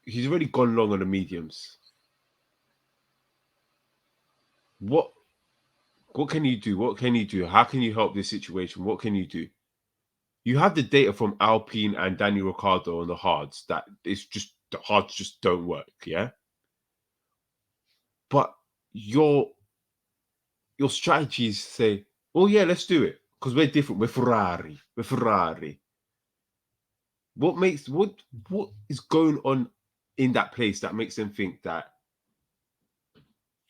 he's already gone long on the mediums. What can you do? What can you do? How can you help this situation? What can you do? You have the data from Alpine and Daniel Ricciardo on the hards that it's just the hards just don't work, yeah? But your strategies say, "Oh yeah, let's do it because we're different. We're Ferrari. What is going on in that place that makes them think that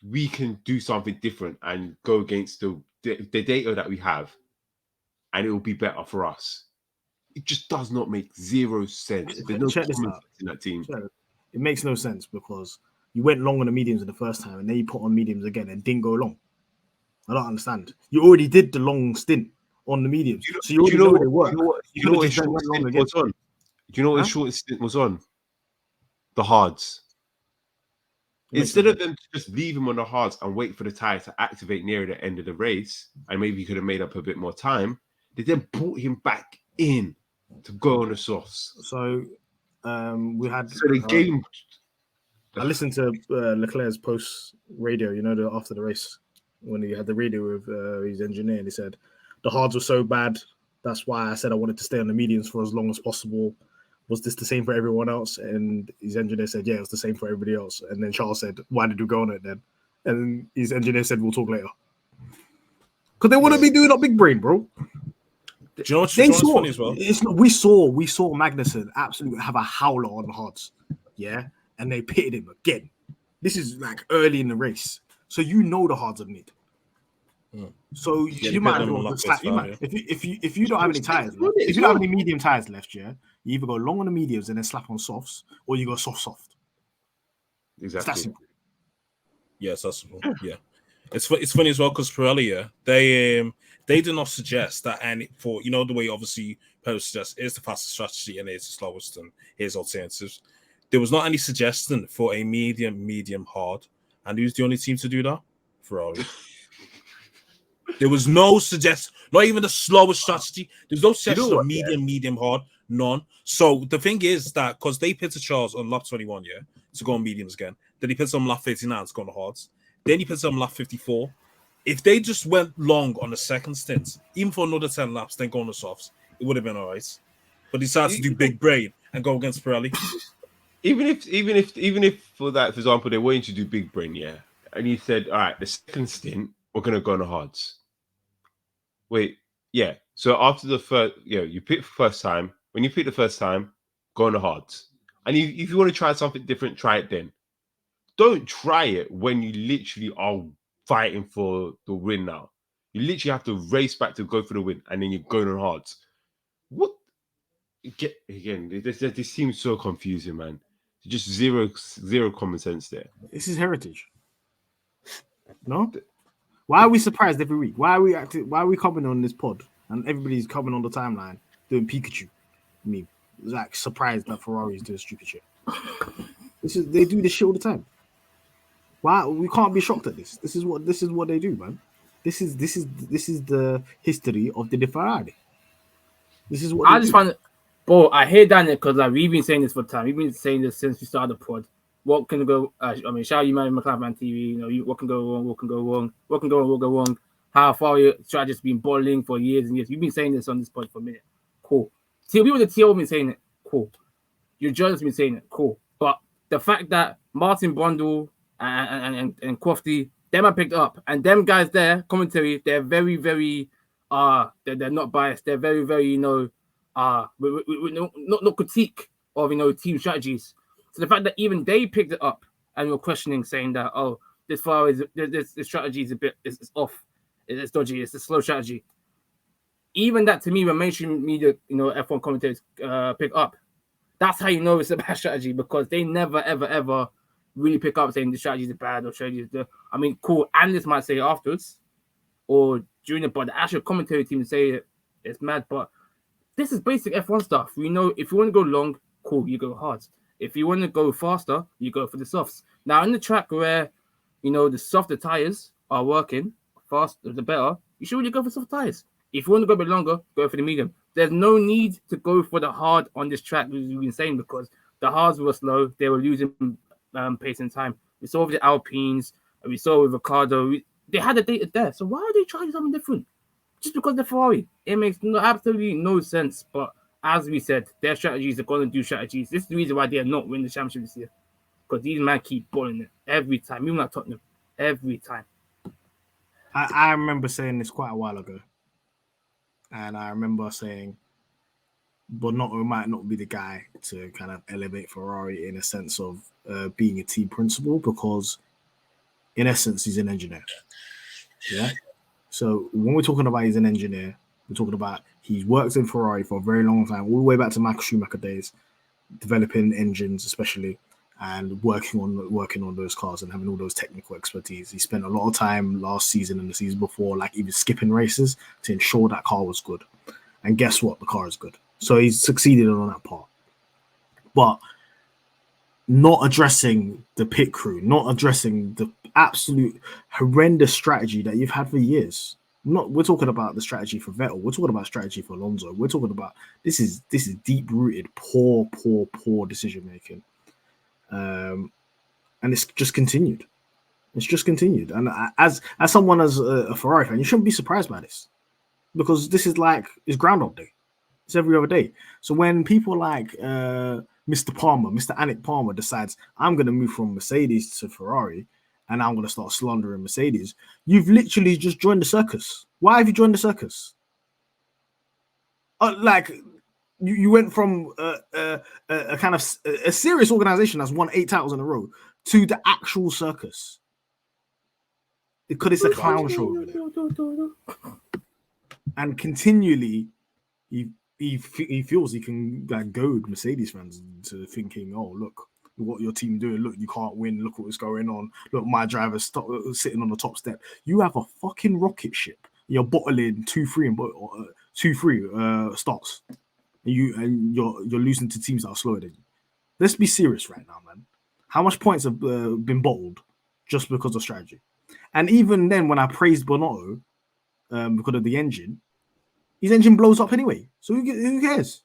we can do something different and go against the data that we have, and it will be better for us?" It just does not make zero sense. There's no common sense in that team. It makes no sense because you went long on the mediums in the first time, and then you put on mediums again and didn't go long. I don't understand. You already did the long stint on the mediums, so you already know they work. You know what his short stint was on? Do you know what his short stint was on? The hards. Instead of them to just leave him on the hards and wait for the tire to activate near the end of the race, and maybe he could have made up a bit more time, they then brought him back in to go on the softs. So we had. So the game. I listened to Leclerc's post radio. After the race when he had the radio with his engineer, and he said the hards were so bad. That's why I said I wanted to stay on the mediums for as long as possible. Was this the same for everyone else? And his engineer said, yeah, it was the same for everybody else. And then Charles said, why did you go on it then? And his engineer said, we'll talk later. Because they want to be doing a big brain, bro. Do you know what's funny as well? We saw Magnussen absolutely have a howler on the hards. Yeah. And they pitted him again. This is like early in the race. So the hards are mid. So you might as well if you don't have any tires left, if you don't have any medium tires left, you either go long on the mediums and then slap on softs, or you go soft. Exactly. Yes, that's simple. Yeah, it's funny as well because Pirelli, they did not suggest that, and for the way obviously Pirelli suggests is the fastest strategy and it's the slowest, and here's alternatives. There was not any suggestion for a medium hard, and who's the only team to do that? Ferrari. There was no suggestion, not even the slowest strategy. There's no suggestion of medium hard, none. So the thing is that because they pitted Charles on lap 21, to go on mediums again. Then he pitted on lap 39 to go on the hards. Then he pitted on lap 54. If they just went long on the second stint, even for another 10 laps, then go on the softs, it would have been all right. But he decided to do big brain and go against Pirelli. Even if for that, for example, they wanted to do big brain, and he said, all right, the second stint, we're gonna go on the hards. Wait, so after the first, you pick the first time. When you pick the first time, go on the hards. And if you want to try something different, try it then. Don't try it when you literally are fighting for the win now. You literally have to race back to go for the win, and then you're going on hards. What? This seems so confusing, man. Just zero common sense there. This is heritage. No? Why are we surprised every week? Why are we coming on this pod and everybody's coming on the timeline doing Pikachu? I mean, like surprised that Ferrari's doing stupid shit. They do this shit all the time. Why we can't be shocked at this? This is what they do, man. This is the history of the Ferrari. This is what I just find it, bro. I hate that because like we've been saying this for time. We've been saying this since we started the pod. What can go? I mean, shout out you, man, McLaren TV. You know, what can go wrong? What can go wrong? What can go wrong? What go wrong? How far your strategy's been bottling for years and years. You've been saying this on this pod for a minute. Cool. People with the TL have been saying it. Cool. Your journalists have been saying it. Cool. But the fact that Martin Brundle and Crofty, them are picked up, and them guys there, commentary, they're very, very, they're not biased. They're very, very, with no critique of, team strategies. So the fact that even they picked it up and were questioning, saying that, oh, this strategy is a bit, it's off, it's dodgy, it's a slow strategy. Even that to me, when mainstream media, F1 commentators pick up, that's how you know it's a bad strategy, because they never, ever, ever really pick up saying the strategy is bad or strategy is good. I mean, cool, analysts might say it afterwards or during it, but the actual commentary team say it's mad. But this is basic F1 stuff. We know if you want to go long, cool, you go hard. If you want to go faster, you go for the softs. Now, in the track where, the softer tires are working, faster the better, you should really go for soft tires. If you want to go a bit longer, go for the medium. There's no need to go for the hard on this track, as we've been saying, because the hards were slow. They were losing pace and time. We saw with the Alpines, and we saw with Ricardo. They had the data there. So why are they trying something different? Just because they're Ferrari. It makes absolutely no sense. But as we said, their strategies are going to do strategies. This is the reason why they are not winning the championship this year. Because these men keep balling it every time. Even like Tottenham. Every time. I remember saying this quite a while ago. And I remember saying, Bonotto might not be the guy to kind of elevate Ferrari in a sense of being a team principal, because in essence, he's an engineer. Yeah. So when we're talking about he's an engineer, we're talking about he's worked in Ferrari for a very long time, all the way back to Michael Schumacher days, developing engines especially, and working on those cars and having all those technical expertise. He spent a lot of time last season and the season before, like even skipping races to ensure that car was good. And guess what? The car is good. So he's succeeded on that part. But not addressing the pit crew, not addressing the absolute horrendous strategy that you've had for years. We're talking about the strategy for Vettel. We're talking about strategy for Alonso. We're talking about this is deep-rooted, poor decision making. And it's just continued. It's just continued. And as someone as a Ferrari fan, you shouldn't be surprised by this, because this is like it's Groundhog Day. It's every other day. So when people like Mr. Anik Palmer decides I'm going to move from Mercedes to Ferrari and I'm going to start slandering Mercedes, you've literally just joined the circus. Why have you joined the circus? You went from a kind of a serious organization that's won 8 titles in a row to the actual circus. Because it's a clown show over there. And continually, he feels he can goad Mercedes fans into thinking, oh, look what your team doing. Look, you can't win. Look what's going on. Look, my driver's sitting on the top step. You have a fucking rocket ship. You're bottling 2-3 starts. And you're losing to teams that are slower than you. Let's be serious right now, man. How much points have been bottled just because of strategy? And even then, when I praised Bonotto because of the engine, his engine blows up anyway. So who cares?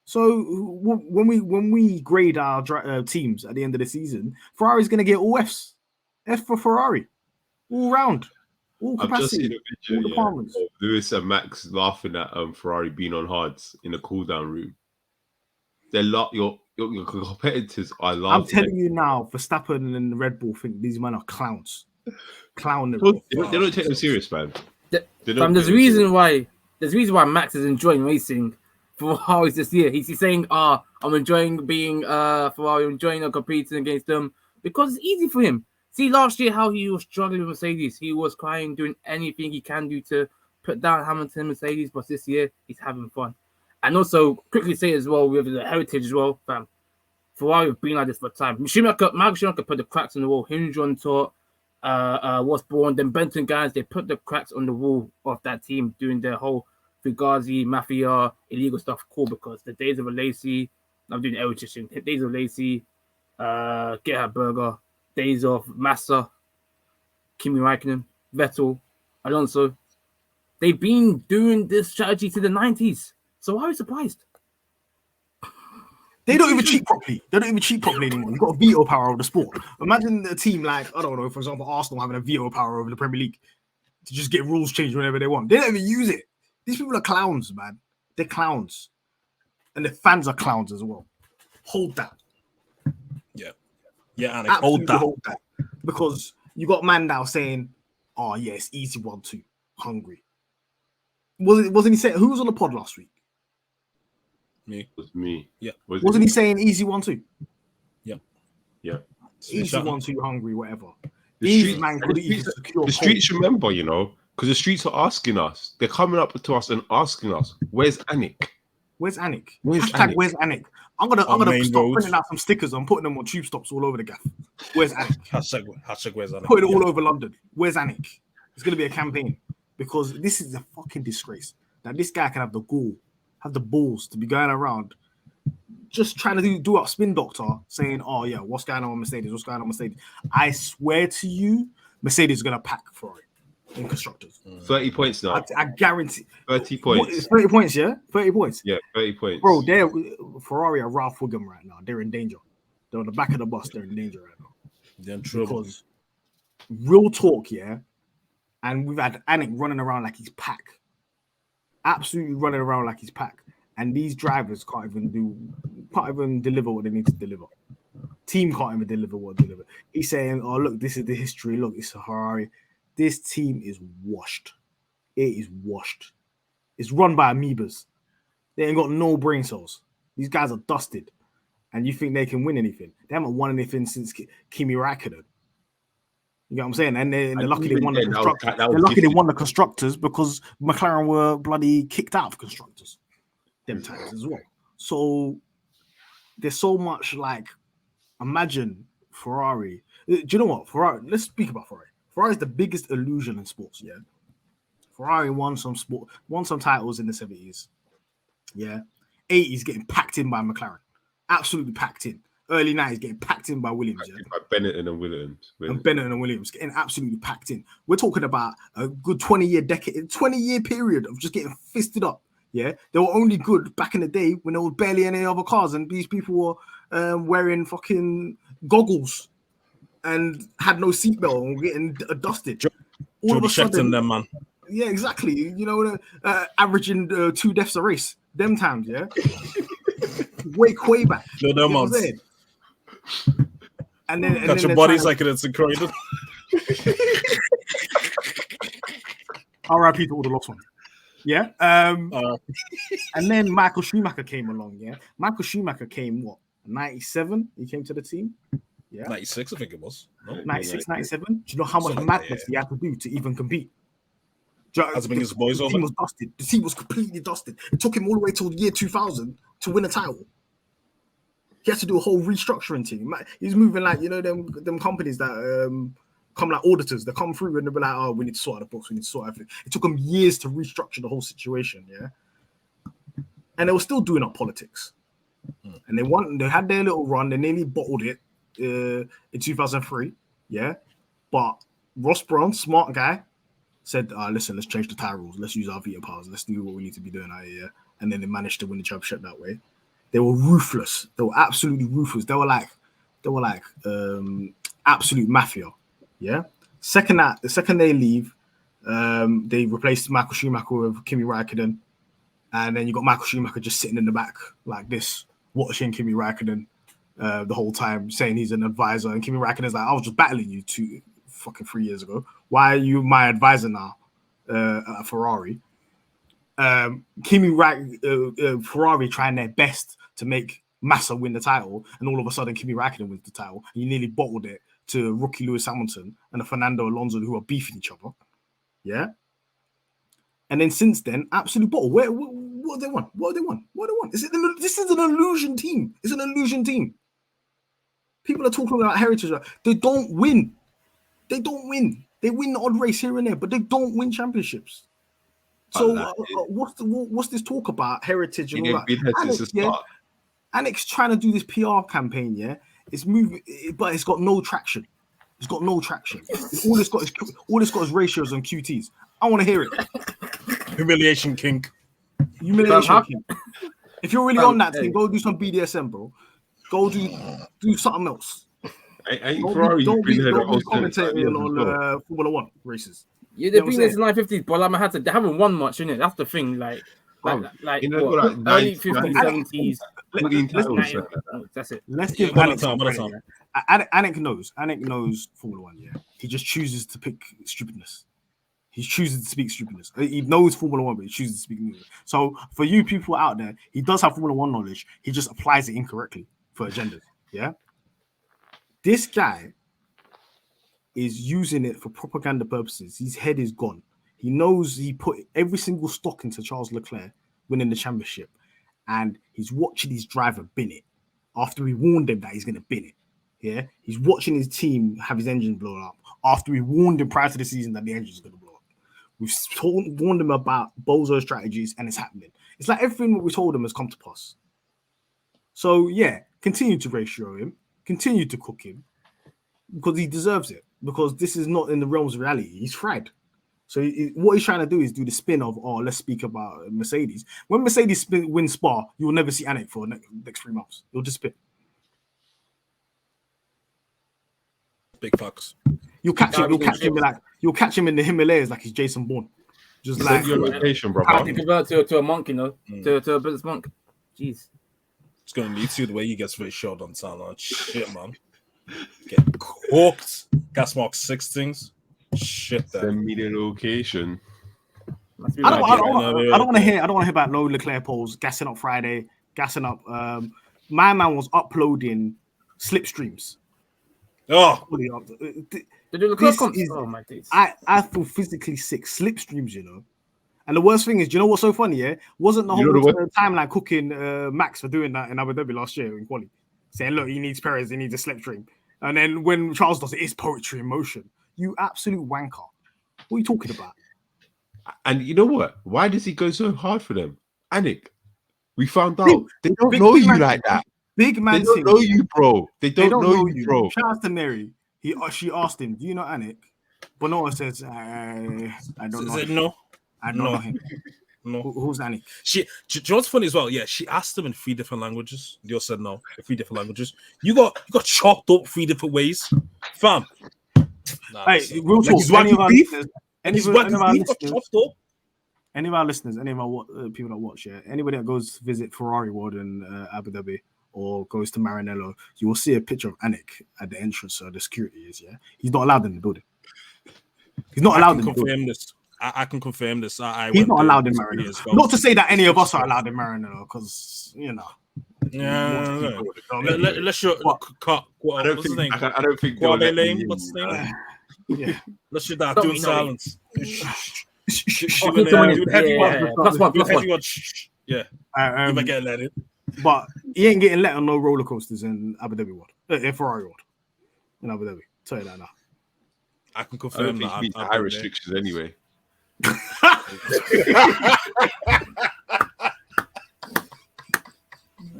So when we grade our teams at the end of the season, Ferrari's going to get all Fs. F for Ferrari, all round, all capacity, I've just seen a video, of Lewis and Max laughing at Ferrari being on hards in the cool down room. They're your competitors are laughing. I'm telling you now, Verstappen and Red Bull think these men are clowns. They don't take them serious, man. There's a reason why Max is enjoying racing for Ferrari this year. He's saying, I'm enjoying being Ferrari, enjoying competing against them, because it's easy for him. See last year how he was struggling with Mercedes. He was crying, doing anything he can do to put down Hamilton and Mercedes. But this year he's having fun. And also quickly say as well with the heritage as well, fam. Ferrari have been like this for time. Michael Schumacher put the cracks in the wall. Hinge on top, was born. Then Benton guys, they put the cracks on the wall of that team doing their whole Fugazi, Mafia, illegal stuff. Cool, because the days of Lacey, I'm doing electrician. Days of Lacey, Gerhard Berger, days of Massa, Kimi Raikkonen, Vettel, Alonso. They've been doing this strategy to the 90s. So why are you surprised? They don't even cheat properly. They don't even cheat properly anymore. You've got a veto power over the sport. Imagine a team like, I don't know, for example, Arsenal having a veto power over the Premier League to just get rules changed whenever they want. They don't even use it. These people are clowns, man. They're clowns. And the fans are clowns as well. Hold that. Yeah. Yeah, and Absolutely hold that. Because you got Mandau saying, oh, yeah, it's easy 1-2. Hungry. Wasn't he saying, who was on the pod last week? Me. It was me. Yeah. Wasn't he saying easy 1-2? Yeah. Yeah. Easy 1-2, hungry, whatever. The streets remember, you know, because the streets are asking us. They're coming up to us and asking us, where's Anik? Where's Anik? Where's Hashtag Anik? Where's Anik? I'm gonna start printing out some stickers and putting them on tube stops all over the gaff. Where's Anik? Hashtag where's Anik? Put it all over London. Where's Anik? It's gonna be a campaign because this is a fucking disgrace. That this guy can have the gall, have the balls to be going around just trying to do up spin doctor saying, oh yeah, what's going on with Mercedes? What's going on with Mercedes? I swear to you, Mercedes is gonna pack Ferrari in constructors. 30 points now. I guarantee 30 points. 30 points, yeah? 30 points. Yeah, 30 points. Bro, Ferrari are Ralph Wiggum right now. They're in danger. They're on the back of the bus. They're in danger right now. They're in trouble. Because real talk, yeah. And we've had Anik running around like he's pack. Absolutely running around like he's pack. And these drivers can't even deliver what they need to deliver. Team can't even deliver what they deliver. He's saying, oh, look, this is the history. Look, it's a Ferrari. This team is washed. It is washed. It's run by amoebas. They ain't got no brain cells. These guys are dusted. And you think they can win anything? They haven't won anything since Kimi Raikkonen. You know what I'm saying? And they're lucky they won the constructors. They're lucky they won the constructors because McLaren were bloody kicked out of constructors. Them times as well. So there's so much like, imagine Ferrari. Do you know what? Ferrari, let's speak about Ferrari. Ferrari is the biggest illusion in sports, yeah. Ferrari won some titles in the 70s. Yeah. 80s getting packed in by McLaren. Absolutely packed in. Early 90s getting packed in by Williams. Yeah? By Benetton and Williams. Getting absolutely packed in. We're talking about a good 20-year period of just getting fisted up. Yeah. They were only good back in the day when there was barely any other cars and these people were wearing fucking goggles and had no seatbelt and getting dusted. All of a sudden, them, man. Yeah, exactly. You know, averaging 2 deaths a race. Them times, yeah. way back. No, you know what I'm saying? And then got your bodies like it's incredible. R.I.P. to all the lost ones. Yeah. And then Michael Schumacher came along. Yeah. Michael Schumacher came 97? He came to the team. Yeah. 96, I think it was. No, 96, 97. Do you know how much madness he had to do to even compete? Has been his boys the over. Team was dusted. The team was completely dusted. It took him all the way till the year 2000 to win a title. He had to do a whole restructuring team. He's moving like, you know, them companies that come like auditors. They come through and they'll be like, oh, we need to sort out the books. We need to sort everything. It took them years to restructure the whole situation. Yeah. And they were still doing up politics. And they had their little run. They nearly bottled it in 2003. Yeah. But Ross Brown, smart guy, said, listen, let's change the tire rules. Let's use our veto powers. Let's do what we need to be doing out here. And then they managed to win the championship that way. They were ruthless. They were absolutely ruthless. They were like absolute mafia. Yeah. The second they leave, they replaced Michael Schumacher with Kimi Raikkonen. And then you got Michael Schumacher just sitting in the back like this, watching Kimi Raikkonen the whole time, saying he's an advisor. And Kimi Raikkonen's like, I was just battling you 3 years ago. Why are you my advisor now at Ferrari? Ferrari trying their best to make Massa win the title, and all of a sudden Kimi Raikkonen wins the title. And you nearly bottled it to rookie Lewis Hamilton and a Fernando Alonso who are beefing each other. Yeah. And then since then, absolute bottle. What have they won? What have they won? What have they won? This is an illusion team. It's an illusion team. People are talking about heritage. They don't win. They don't win. They win the odd race here and there, but they don't win championships. So what's this talk about heritage and all that? Anek's trying to do this PR campaign. Yeah, it's moving, but it's got no traction. It's got no traction. All it's got is ratios and QTs. I want to hear it. Humiliation kink. Humiliation kink. If you're really on that thing, go do some BDSM, bro. Go do something else. Don't be commentating on Formula One races. Yeah, they've been in the 950s, but Mahad, they haven't won much, innit? That's the thing. Like early 50s, 70s. That's it. Let's give Anik some credit. Anik knows Formula One. Yeah, he just chooses to pick stupidness. He chooses to speak stupidness. He knows Formula One, but he chooses to speak stupidness. So for you people out there, he does have Formula One knowledge. He just applies it incorrectly for agendas. Yeah. This guy is using it for propaganda purposes. His head is gone. He knows he put every single stock into Charles Leclerc winning the championship, and he's watching his driver bin it after we warned him that he's going to bin it. Yeah, he's watching his team have his engine blown up after we warned him prior to the season that the engine's going to blow up. We've warned him about bozo strategies, and it's happening. It's like everything we told him has come to pass. So yeah, continue to ratio him, continue to cook him, because he deserves it. Because this is not in the realms of reality. He's fried. So what he's trying to do is do the spin of, let's speak about Mercedes. When Mercedes wins Spa, you will never see Anik for the next 3 months. He'll just spin. Big fucks. You'll catch him in the Himalayas like he's Jason Bourne. Just like your location, bro. How to convert to a monk, to a British monk. Jeez. It's gonna need to the way he gets very short on talent. Shit, man. Get cooked. Gas mark 6 things. Shit, that. Send me the location. I don't want to hear about no Leclerc poles, gassing up Friday, gassing up. My man was uploading slipstreams. Oh, my days. I feel physically sick. Slipstreams, And the worst thing is, do you know what's so funny? Yeah, wasn't the whole timeline cooking Max for doing that in Abu Dhabi last year in quali, saying, look, he needs Perez, he needs a slipstream, and then when Charles does it, it's poetry in motion. You absolute wanker. What are you talking about? And you know what? Why does he go so hard for them? Anik, we found out they don't know you like that. Big man, they don't know you, bro. They don't know you, bro. Shout out to Mary. She asked him, "Do you know Anik?" Bonoa says, "I don't know." No, I don't know him. No. Who's Anik? Do you know what's funny as well? Yeah, she asked him in 3 different languages. They all said no in 3 different languages. You got chopped up 3 different ways, fam. Hey, real talk. Any of our listeners, any of our people that watch, anybody that goes to visit Ferrari World in Abu Dhabi or goes to Maranello, you will see a picture of Anik at the entrance. So the security is, he's not allowed in the building. He's not allowed in the building. I can confirm this. He's not allowed in Maranello. Not to say that any of us are allowed in Maranello, because Yeah. Let's show. I don't think. Kwame Lane. What's his name? Yeah. Let's show that. Do it in silence. Yeah. You might get let in. But he ain't getting let on no roller coasters in Abu Dhabi World. In Ferrari World. In Abu Dhabi. Tell you that now. I can confirm that. He high restrictions anyway.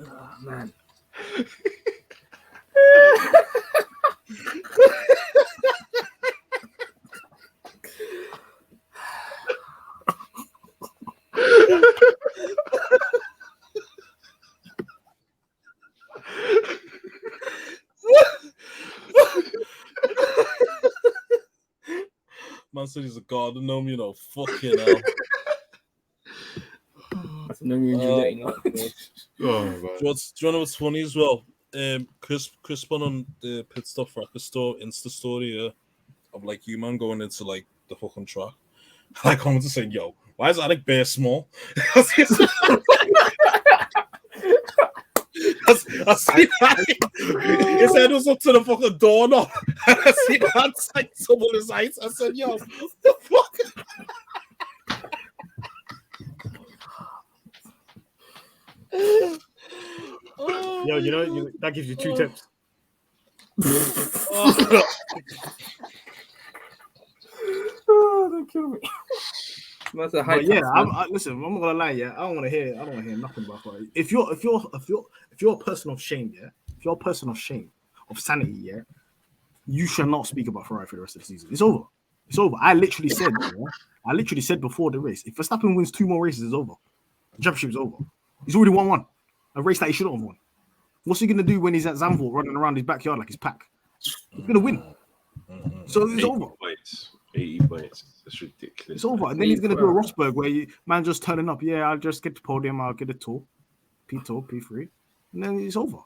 Oh, man. Man said he's a god and gnome, fucking hell. That's a gnome injury, Oh, do you know what's funny as well? Chris put on the Pitstop Fracas Insta story of like you man going into like the fucking track. I come to say, yo, why is Anik bare small? I see his head was up to the fucking door now. I see that Sainz up on his heights. I said, yo, what the fuck? Yo, that gives you 2 tips. Don't kill me. That's a high. But yeah, listen. I'm not gonna lie. Yeah, I don't want to hear nothing about it. If you're a person of shame, yeah, if you're a person of shame, of sanity, yeah, you shall not speak about Ferrari for the rest of the season. It's over. It's over. I literally said before the race, if Verstappen wins 2 more races, it's over. The championship is over. He's already won one. A race that he shouldn't have won. What's he gonna do when he's at Zandvoort running around his backyard like he's pack? He's gonna win. So it's over. 80 points. That's ridiculous. It's over. And then he's gonna do a Rosberg where man just turning up. Yeah, I'll just get the podium. I'll get a tour, P2, P3, and then it's over.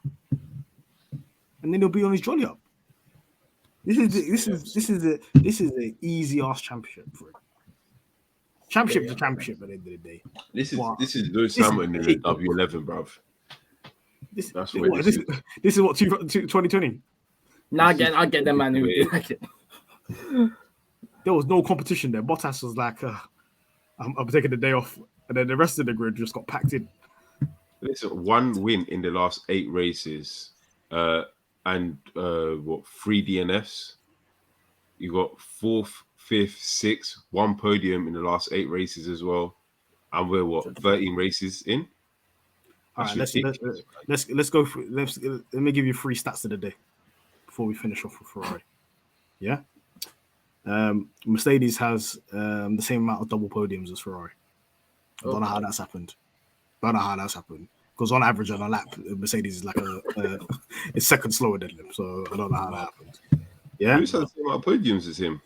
And then he'll be on his jolly up. This is an easy ass championship for him. Championship to championship at the end of the day. This is Lewis Hamilton in the W11, bruv. This is what 2020. Now I get the man who did like it. There was no competition there. Bottas was like, I'm taking the day off, and then the rest of the grid just got packed in. Listen, 1 win in the last 8 races, and 3 DNFs. You got 4th, 5th, 6th, 1 podium in the last 8 races as well, and we're 13 races in. All right, let's go. Let me give you 3 stats of the day before we finish off with Ferrari. Yeah. Mercedes has the same amount of double podiums as Ferrari. I don't know how that's happened. Because on average on a lap, Mercedes is like it's second slower than them. So I don't know how that happened. Yeah. Who's had the same amount of podiums as him?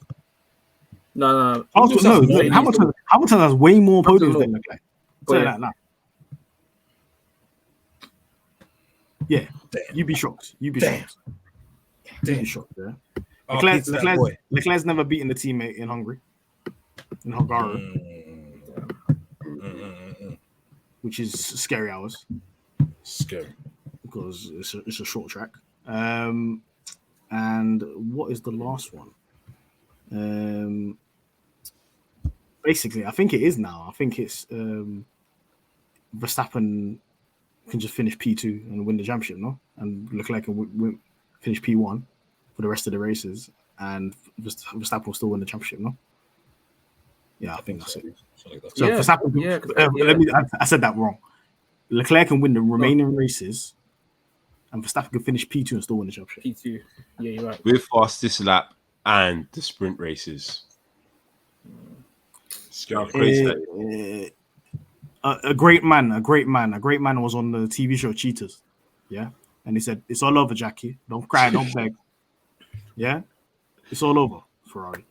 No. Hamilton has way more podiums than Leclerc. Say that now. Yeah. Damn. You'd be shocked. You'd be shocked. Yeah. Leclerc's never beaten the teammate in Hungary. In Hungary. Which is scary hours. Scary. Because it's a short track. And what is the last one? Basically, I think it is now. I think it's Verstappen can just finish P2 and win the championship, no? And Leclerc can finish P1 for the rest of the races, and Verstappen will still win the championship, no? Yeah, I think that's it. So Verstappen, I said that wrong. Leclerc can win the remaining races, and Verstappen can finish P2 and still win the championship. P2, yeah, you're right. With fastest lap and the sprint races. A great man was on the TV show Cheetahs, yeah, and he said, "It's all over, Jackie. Don't cry, don't beg. Yeah, it's all over, Ferrari.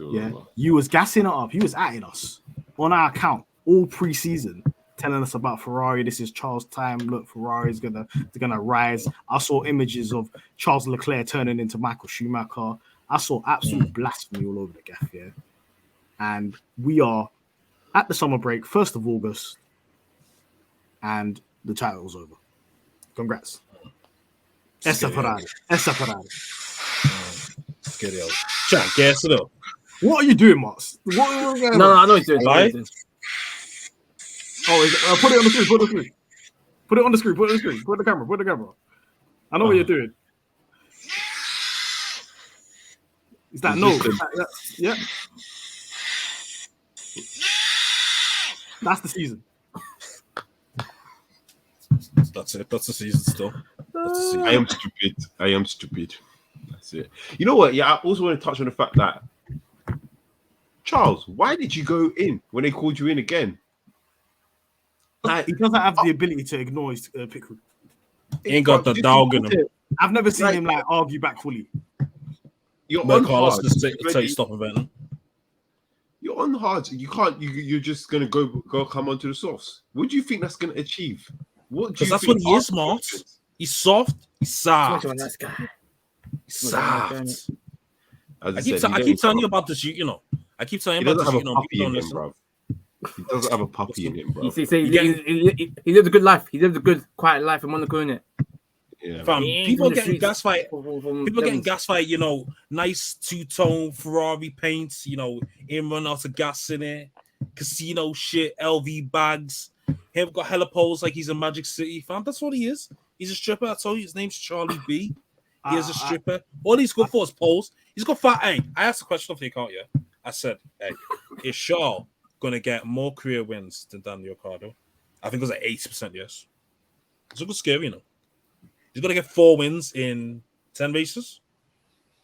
Over. You was gassing it up. You was atting us on our account all pre-season, telling us about Ferrari. This is Charles' time. Look, Ferrari's gonna rise. I saw images of Charles Leclerc turning into Michael Schumacher. I saw absolute blasphemy all over the gaff, yeah. And we are at the summer break, 1st of August, and the title's over. Congrats. Essa Ferrari. Get out. Chat, gas it up. What are you doing, Martz? No, I know he's doing. Right? Oh, put it on the screen. Put it on the screen. Put the camera. I know what you're doing. Is that no? Yeah. That's the season. That's it. That's the season still. That's the season. I am stupid. That's it. You know what? Yeah, I also want to touch on the fact that Charles, why did you go in when they called you in again? He doesn't have the ability to ignore his pit crew. He ain't got the dog in him. I've never seen him argue back fully. You're on hard. Take stop event. You're on hard. You can't. You're just gonna go come onto the softs. What do you think that's gonna achieve? Because that's what he is, Martz. He's soft. He's soft. Nice guy. Soft. I keep telling you about this. You know. I keep telling you about this. You know, people don't listen. He doesn't have a puppy in him, bro. He lives a good life. He lives a good, quiet life in Monaco, innit? Yeah, Fam, He ain't people from the getting streets. gaslight. From People getting Devon's. gaslight. Nice two-tone Ferrari paints. Him run out of gas in it. Casino shit. LV bags. Him got hella poles like he's in Magic City. Fam, that's what he is. He's a stripper. I told you his name's Charlie B. He is a stripper. All he's good for is poles. He's got fat. Hey, I asked a question off the account. Yeah, I said, hey, is Shaw gonna get more career wins than Daniel Ricciardo? I think it was like 80%. Yes. It's a good scary, He's gonna get 4 wins in 10 races.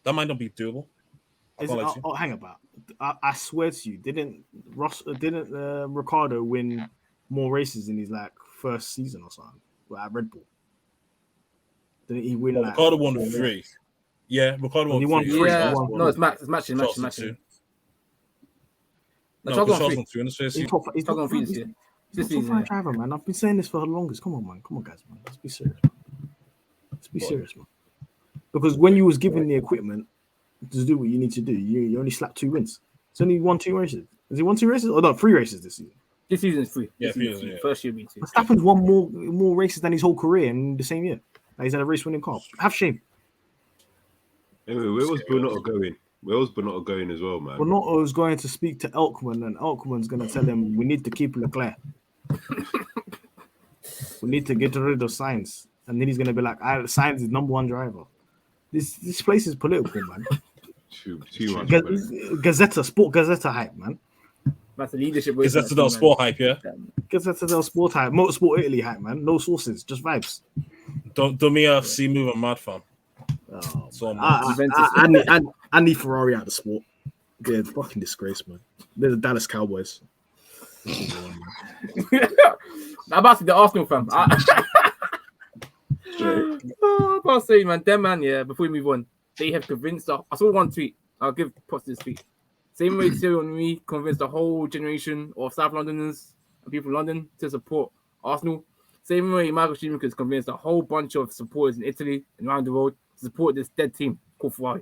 That might not be doable. Hang about. I swear to you, didn't Ricciardo win more races in his first season or something at Red Bull? Didn't he win? Ricciardo won 3. Yeah, Ricciardo won 3. Yeah, He won no, it's matching. No, because Charles won 3 in this first season. He's not top 5 driver, man. I've been saying this for the longest. Come on, man. Come on, guys, man. Let's be serious. Let's be serious, man. Because when you was given the equipment to do what you need to do, you only slapped 2 wins. It's only won 2 races. Has he won 2 races? Or no, 3 races this season. This season is 3. Yeah, free. First year being 2. Verstappen's won more races than his whole career in the same year. He's had a race-winning car. Have shame. Anyway, where was Bonotto going? Where was Bonotto going as well, man? Bonotto is going to speak to Elkman, and Elkman's going to tell him we need to keep Leclerc. We need to get rid of Sainz. And then he's going to be like, Sainz is #1 driver. This place is political, man. Too much. Sport Gazzetta hype, man. That's the leadership. Gazzetta del Sport hype, yeah? Gazzetta del Sport hype. Motorsport Italy hype, man. No sources, just vibes. Don't me FC moving mad, fam. I need Ferrari out of the sport. They're fucking disgrace, man. They're the Dallas Cowboys. I'm about to be the Arsenal fan. I'm about to say, man, them man, yeah, before we move on, they have convinced I saw one tweet. I'll give props to this tweet. Same way Cyril and me convinced the whole generation of South Londoners and people in London to support Arsenal. Same way Michael Schumacher has convinced a whole bunch of supporters in Italy and around the world to support this dead team called Ferrari.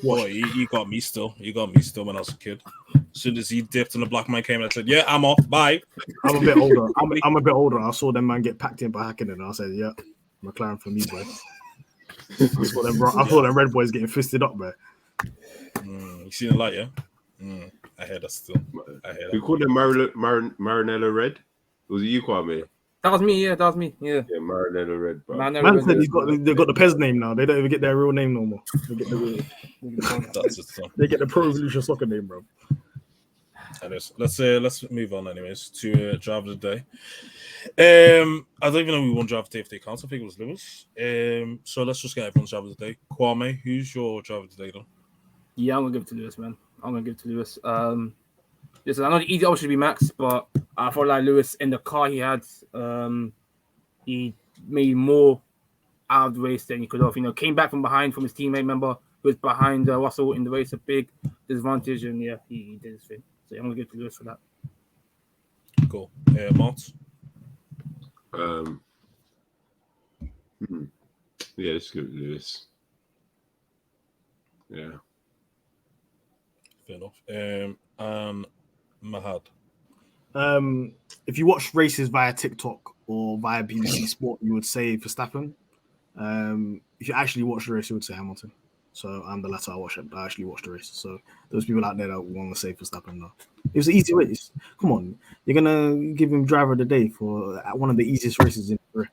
Boy, you got me still. You got me still when I was a kid. As soon as he dipped and the black man came, I said, "Yeah, I'm off. Bye." I'm a bit older. I'm a bit older. I saw them man get packed in by Hackett, and I said, "Yeah, McLaren for me, bro." I saw them Red Boys getting fisted up, bro. You seen the light, yeah? I hear that still. We called them Maranello Red. Was it you, Kwame? That was me, yeah. Yeah, Maranello Red, bro. Man said they've got the Pez name now. They don't even get their real name no more. They get they get the Pro Evolution Soccer name, bro. Let's move on, anyways, to driver of the day. I don't even know who won driver of the day if they count. I think it was Lewis. So let's just get everyone's driver of the day. Kwame, who's your driver of the day, though? Yeah, I'm gonna give it to Lewis, man. Listen, I know the easy option should be Max, but I felt like Lewis in the car he had, he made more out of the race than he could have. Came back from behind from his teammate member who was behind Russell in the race, a big disadvantage, and yeah, he did his thing. So I'm gonna give it to Lewis for that. Cool. Martz? Yeah, let's give it to Lewis. Yeah. Fair enough. And Mahad. If you watch races via TikTok or via BBC Sport, you would say Verstappen. If you actually watch the race, you would say Hamilton. So I'm the latter. I actually watched the race. So those people out there that want to say Verstappen, no. It was an easy race. Come on, you're gonna give him driver of the day for one of the easiest races in the career.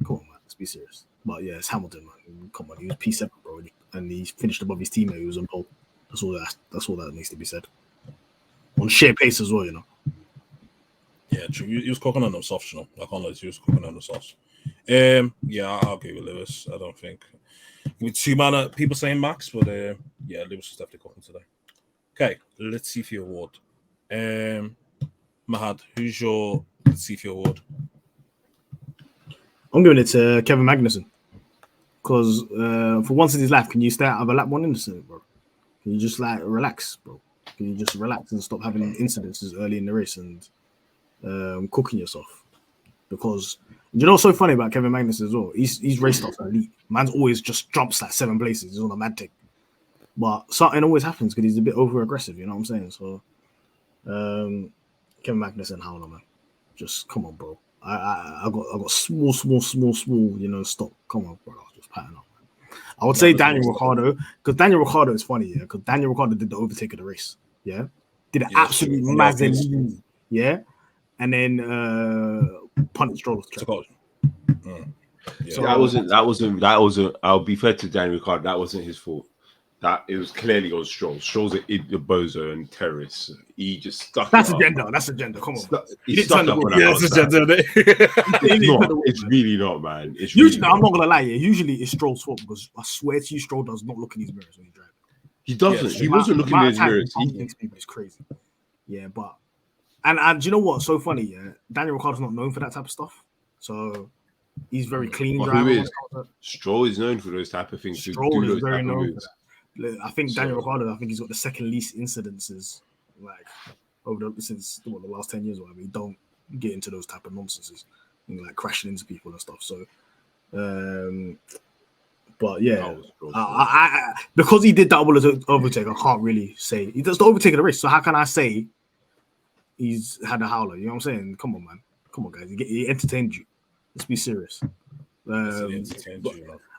Come on, man. Let's be serious. But yeah, it's Hamilton, man. Come on, he was P7, bro, and he finished above his teammate who was on pole. That's all that needs to be said. On sheer pace as well, Yeah, true. He was cooking on them softs, I can't lie, he was cooking on the softs. Yeah, I'll agree with Lewis. I don't think with too many people saying Max, but yeah, Lewis was definitely cooking today. Okay, Latifi Award. Mahad, who's your Latifi Award? I'm giving it to Kevin Magnussen because for once in his life, can you stay out of a lap 1 incident, bro? Can you just relax, bro? Can you just relax and stop having incidences early in the race and cooking yourself? Because what's so funny about Kevin Magnussen as well? He's raced off elite. Man's always just jumps 7 places. He's on a mad tick. But something always happens because he's a bit over aggressive. You know what I'm saying? So Kevin Magnussen, how long, man? Just come on, bro. I got small, stock. Come on, bro, just pattern up. I would say Daniel Ricciardo, because Daniel Ricciardo is funny, because Daniel Ricciardo did the overtake of the race, did an absolute Mazzolini, and then punished Stroll. So that wasn't. I'll be fair to Daniel Ricciardo. That wasn't his fault. That it was clearly on Stroll. Stroll's a bozo and terrorist. He just stuck. That's agenda. That's agenda. Come on. He stuck up on that. That's agenda. It's really not, man. It's usually, really I'm not gonna lie. Usually, it's Stroll's fault because I swear to you, Stroll does not look in his mirrors when he drives. He doesn't. He wasn't looking in his mirrors. He thinks people is crazy. Yeah, but and do you know what's so funny? Yeah, Daniel Ricciardo's not known for that type of stuff. So he's very clean. But who is? Stroll is known for those type of things. Stroll is very known for that. I think Daniel Ricciardo. I think he's got the second least incidences, like since the last 10 years. Or whatever. He don't get into those type of nonsenses, like crashing into people and stuff. So, but yeah, I because he did that overtake, I can't really say he does the overtake of the race. So how can I say he's had a howler? You know what I'm saying? Come on, man. Come on, guys. He entertained you. Let's be serious.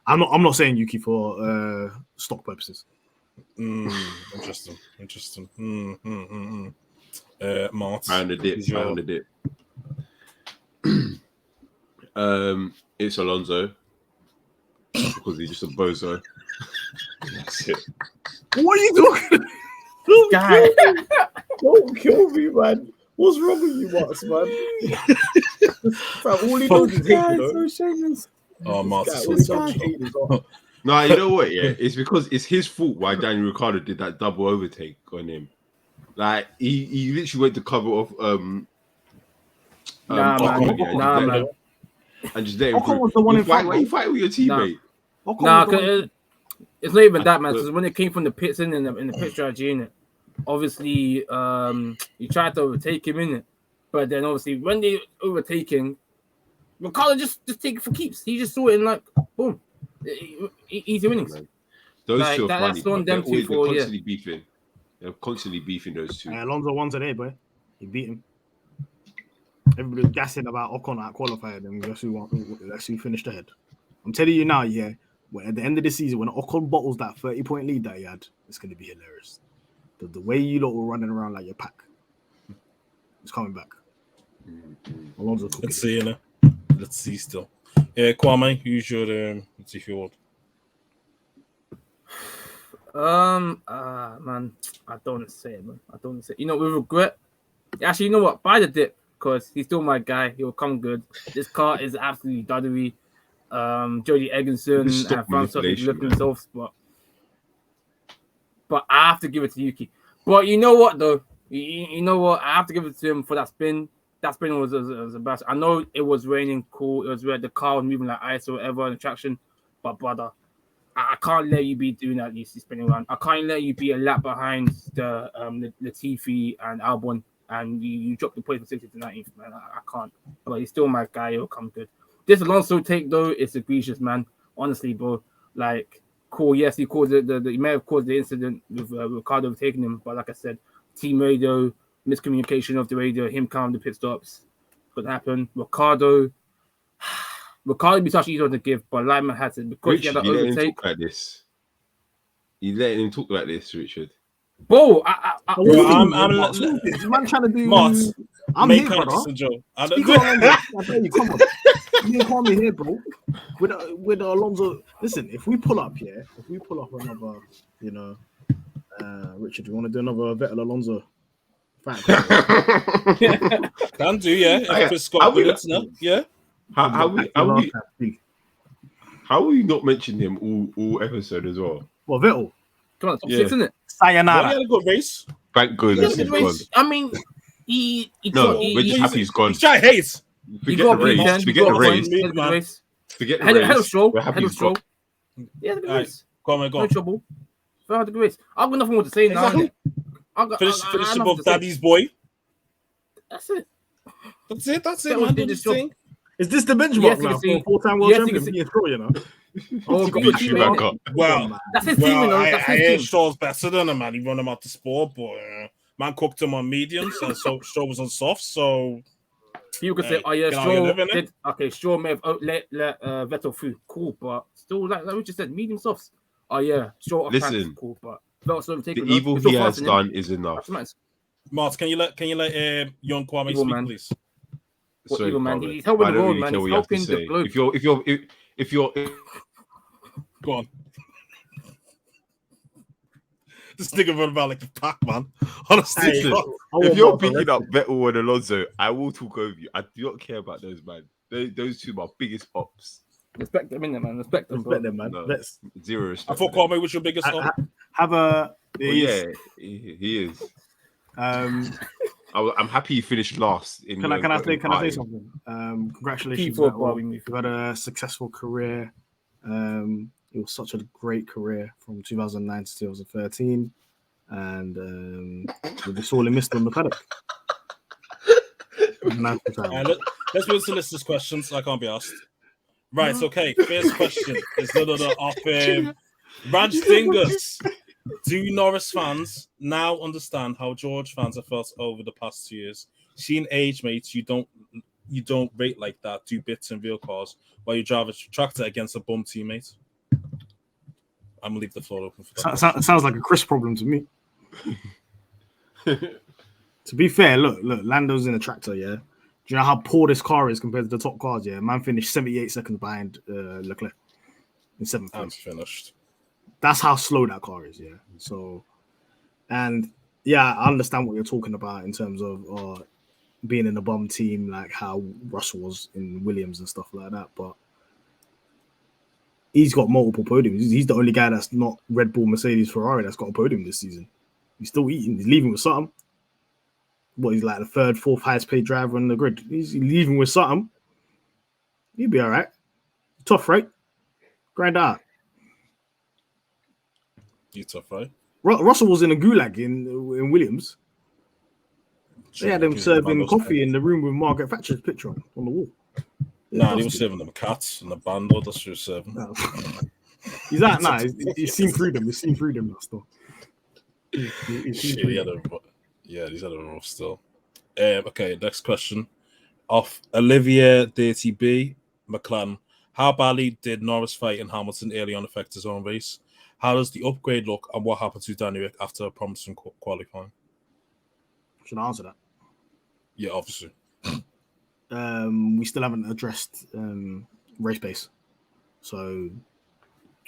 I'm not saying Yuki for stock purposes. Interesting. Martz. Found a dip. It's Alonso because he's just a bozo. That's it. What are you talking? Don't kill me, man. What's wrong with you, Martz, man? All he does is hate, so shameless. Oh, Martz. No, you know what? Yeah, it's because it's his fault why Daniel Ricciardo did that double overtake on him. Like he literally went to cover off. Man. And just let him. Why you fighting with your teammate? It's not even that, man. Because when it came from the pits in the pit strategy, in it, obviously, you tried to overtake him in it, but then obviously when they overtaking, Ricciardo just take it for keeps. He just saw it and like boom, easy winnings. Those two are funny. That's on them two for constantly beefing. They're constantly beefing those two. Alonso won today, boy. He beat him. Everybody's gassing about Ocon at qualifier, and guess who finished ahead? I'm telling you now, when at the end of the season, when Ocon bottles that 30-point lead that he had, it's going to be hilarious. The way you lot were running around like your pack, it's coming back. Alonso, let's see, Let's see still. Yeah, Kwame, who's your let's see if you want. Man, I don't say it, man. With regret. Actually, you know what? Buy the dip because he's still my guy. He'll come good. This car is absolutely duddery. Jody Eggenson and Francois looking in soft spot. But I have to give it to Yuki. But you know what, though? You know what? I have to give it to him for that spin. That spin was a best. I know it was raining cool. It was where the car was moving like ice or whatever in the traction. But, brother, I can't let you be doing that. You see spinning around. I can't let you be a lap behind the Latifi and Albon. And you drop the point from 60 to 90th, man. I can't. But he's still my guy. He'll come good. This Alonso take, though, is egregious, man. Honestly, bro. Like, cool. Yes, he caused he may have caused the incident with Ricciardo overtaking him. But like I said, team radio, miscommunication of the radio, him counting the pit stops could happen. Ricciardo be such easy to give, but like Mahad said, because he had that overtake. You let him talk like this, Richard. Bro, I'm man trying to do. Martz, I'm here, brother. I tell you, come on. You call me here, bro. With Alonso. Listen, if we pull up another, Richard, you want to do another Vettel Alonso fight? Can do, yeah. If it's got minutes now, yeah. How will you not mention him all episode as well? Well, Vettel. Come on, top 6, isn't it? Sayonara. He had a good race. Thank goodness he's gone. I mean, he's happy he's gone. He's trying to hate. Forget the race. Forget the race. Head of Stroll. Yeah, the race. Go on. No trouble. Head of race. I've got nothing more to say now. Finish above Daddy's boy. That's it. That's it, man. Do this thing. Is this the benchmark now for four-time world champion? Oh, well, that's his team, I hear Stroll's better than him, man. He run him out the sport, but man cooked him on mediums, and so Stroll was on soft. So People could say, "Oh yeah, get out your Stroll living, did okay. Stroll may have let Vettel through, cool, but still, like we just said, medium softs. Oh yeah, Stroll off track, Listen, cool, but Vettel's still the taking evil he has done is enough. Martz, can you let young Kwame Evil speak, man. please? What Sorry, evil man? Kwame. He's helping I the don't world, really man. care He's what you have to helping the say. globe. If you're Go on. This nigga run about like a pack, man. Honestly, Hey, if you're picking up Vettel and Alonso, I will talk over you. I do not care about those, man. Those two are my biggest ops. Respect them, innit, man. Respect them, bro. them, man. No, Let's zero respect. I thought for them. Kwame was your biggest op. have a. Well, yeah, he is. I'm happy you finished last. Can I say something? Congratulations, P4 Vettel. You had a successful career. It was such a great career from 2009 to 2013, and we just sorely missed on the paddock. Let's move to listeners' questions. I can't be asked. Right, okay. First question is off Raj Dingus. Do Norris fans now understand how George fans have felt over the past 2 years? Seeing age mates you don't rate like that, do bits in real cars while you drive a tractor against a bum teammate? I'm gonna leave the floor open for that. Sounds like a Chris problem to me. To be fair, look, Lando's in a tractor, yeah. Do you know how poor this car is compared to the top cars? Yeah, man finished 78 seconds behind Leclerc in 7th place. I'm finished. That's how slow that car is, yeah. So, and yeah, I understand what you're talking about in terms of being in a bum team, like how Russell was in Williams and stuff like that. But he's got multiple podiums. He's the only guy that's not Red Bull, Mercedes, Ferrari that's got a podium this season. He's still eating. He's leaving with something. He's like the 3rd, 4th highest paid driver on the grid. He's leaving with something. He'll be all right. Tough, right? Grind out. You tough, right? Russell was in a gulag in Williams. They had him serving coffee in the room with Margaret Thatcher's picture on the wall. Nah, he was serving them cats and the bando. That's what he was serving. No. He's like, nah, he's seen through them. He's seen through them, still. He's had a rough still. Okay, next question. Off Olivia Dirty B, McLaren. How badly did Norris fight and Hamilton early on affect his own race? How does the upgrade look and what happened to Danny Rick after a promising qualifying? Should I answer that? Yeah, obviously. We still haven't addressed race pace. So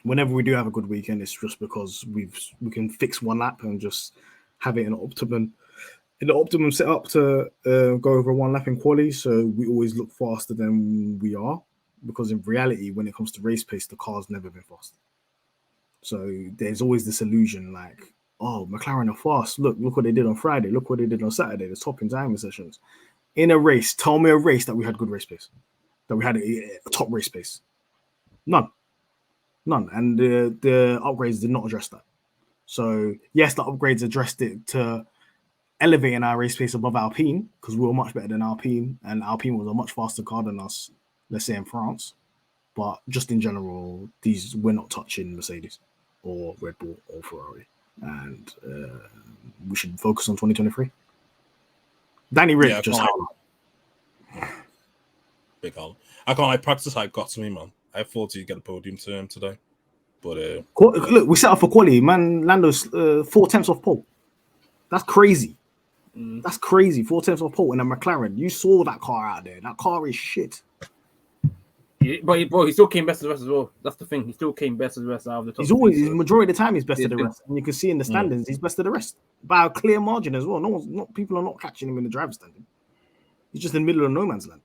whenever we do have a good weekend, it's just because we can fix one lap and just have it in the optimum setup to go over one lap in quali. So we always look faster than we are, because in reality, when it comes to race pace, the car's never been fast. So there's always this illusion like, oh, McLaren are fast. Look what they did on Friday. Look what they did on Saturday. The top in timing sessions. In a race, tell me a race that we had good race pace, that we had a top race pace. None. And the upgrades did not address that. So yes, the upgrades addressed it to elevating our race pace above Alpine, because we were much better than Alpine, and Alpine was a much faster car than us, let's say in France. But just in general, we're not touching Mercedes or Red Bull or Ferrari. And we should focus on 2023. Danny Rick just big hell. I can't. I practice hype got to me, man. I thought he'd get a podium to him today, but look, we set up for quali, man. Lando's 4 tenths off pole. That's crazy. That's crazy. 4 tenths off pole in a McLaren. You saw that car out there. That car is shit. Yeah, but he still came best of the rest as well. That's the thing. He still came best of the rest out of the top. He's always, majority of the time, he's best of the rest. And you can see in the standings, he's best of the rest by a clear margin as well. People are not catching him in the driver's standing. He's just in the middle of no man's land.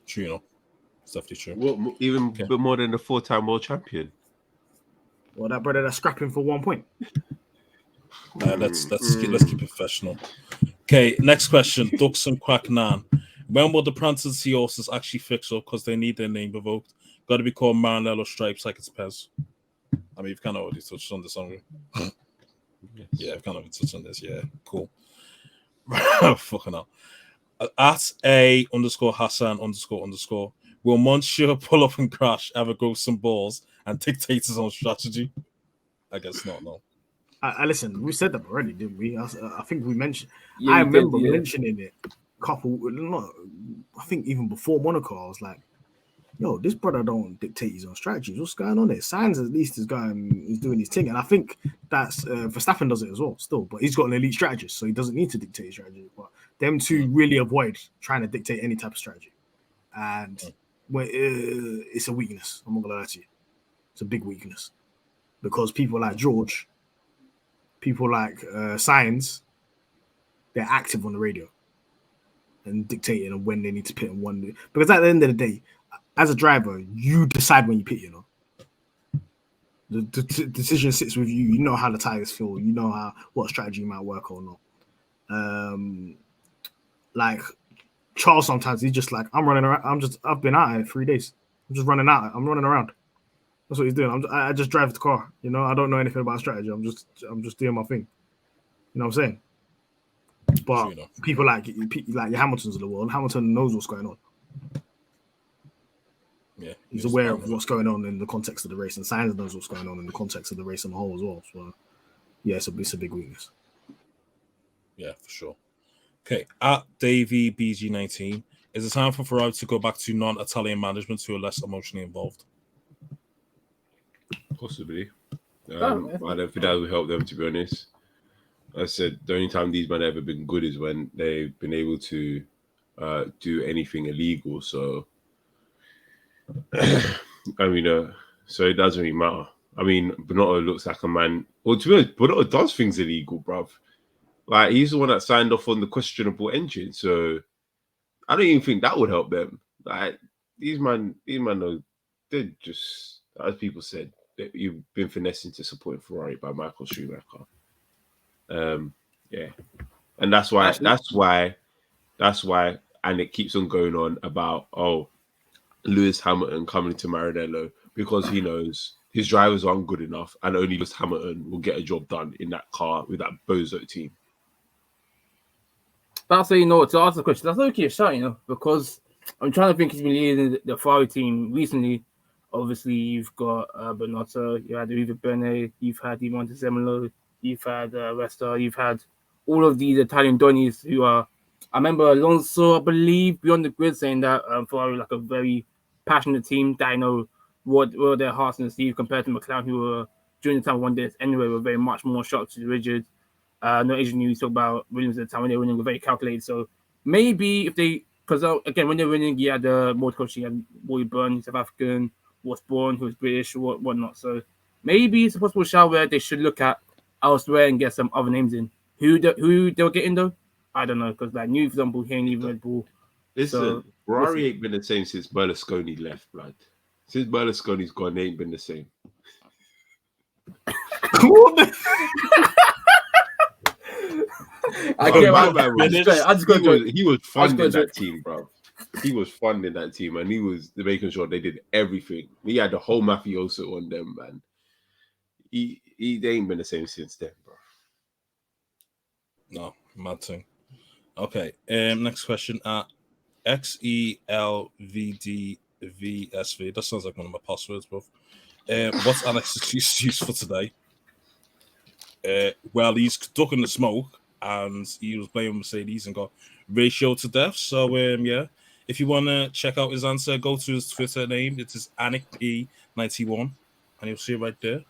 True, it's definitely true. What, even a bit more than the 4-time world champion? Well, that brother that's scrapping for 1 point. Let's keep professional. Okay, next question. Ducks and Quack Nan. When will the Prancers Seahorses actually fix up because they need their name revoked? Got to be called Maranello Stripes like it's Pez. I mean, you've kind of already touched on this, haven't you? Yeah, I've kind of touched on this. Yeah, cool. Fucking hell. At _Hassan__. Will Monsieur pull up and crash, ever grow some balls, and dictate his own strategy? I guess not, no. I listen, we said that already, didn't we? I think we mentioned. I remember mentioning it I think even before Monaco, I was like, yo, this brother don't dictate his own strategies. What's going on there? Sainz at least is doing his thing. And I think that's Verstappen does it as well still, but he's got an elite strategist, so he doesn't need to dictate his strategy. But them two really avoid trying to dictate any type of strategy. And it's a weakness. I'm not going to lie to you. It's a big weakness. Because people like George, people like Sainz, they're active on the radio and dictating when they need to pit and when. Because at the end of the day, as a driver, you decide when you pit, you know. The decision sits with you. You know how the tires feel. You know what strategy might work or not. Like Charles, sometimes he's just like, I'm running around. I've been out here 3 days. I'm just running out. I'm running around. That's what he's doing. I just drive the car. You know, I don't know anything about strategy. I'm just doing my thing. You know what I'm saying? But people like your Hamiltons of the world, Hamilton knows what's going on. Yeah, he's aware of what's going on in the context of the race, and Sainz knows what's going on in the context of the race on the whole as well. So, yeah, it's a big weakness. Yeah, for sure. Okay, at Davey BG19, is it time for Ferrari to go back to non-Italian management who are less emotionally involved? Possibly. I don't think that would help them, to be honest. I said the only time these men have ever been good is when they've been able to do anything illegal. So, I mean, so it doesn't really matter. I mean, Bonotto looks like a man. Well, to be honest, Bonotto does things illegal, bruv. Like, he's the one that signed off on the questionable engine. So, I don't even think that would help them. Like, these men, they're just, as people said, you've been finessing to support Ferrari by Michael Schumacher. Yeah, and that's why, and it keeps on going on about Lewis Hamilton coming to Maranello because he knows his drivers aren't good enough, and only Lewis Hamilton will get a job done in that car with that bozo team. That's how you know to ask the question. That's okay, shot, you know, because I'm trying to think he's been leading the Ferrari team recently. Obviously, you've got Bonotto, you had Riva Bene, you've had Di Montezemolo, you've had Resta, you've had all of these Italian Donnies who are. I remember Alonso, I believe, beyond the grid saying that Ferrari like a very passionate team that I know what were their hearts in the sleeve compared to McLaren, who were during the time one day anyway were very much more shocked to the rigid. No Asian news talk about Williams at the time when they were winning, were very calculated. So maybe if they, because again when they're winning, you had the motor coach, you had Roy Byrne, South African, was born, who was British, whatnot. So maybe it's a possible shout where they should look at elsewhere and get some other names in. Who they'll get in though? I don't know, because like new, for example, he ain't even Red Bull. Listen, Ferrari ain't been the same since Berlusconi left, blood. Since Berlusconi's gone, they ain't been the same. He was funding that team, bro. He was funding that team, and he was making sure they did everything. He had the whole mafioso on them, man. They ain't been the same since then, bro. No, mad thing. Okay, next question at XELVDVSV. That sounds like one of my passwords, bro. What's Alex's excuse for today? Well, he's ducking the smoke, and he was blaming Mercedes and got ratio to death. So, yeah, if you want to check out his answer, go to his Twitter name. It is AnikP91, and you'll see it right there.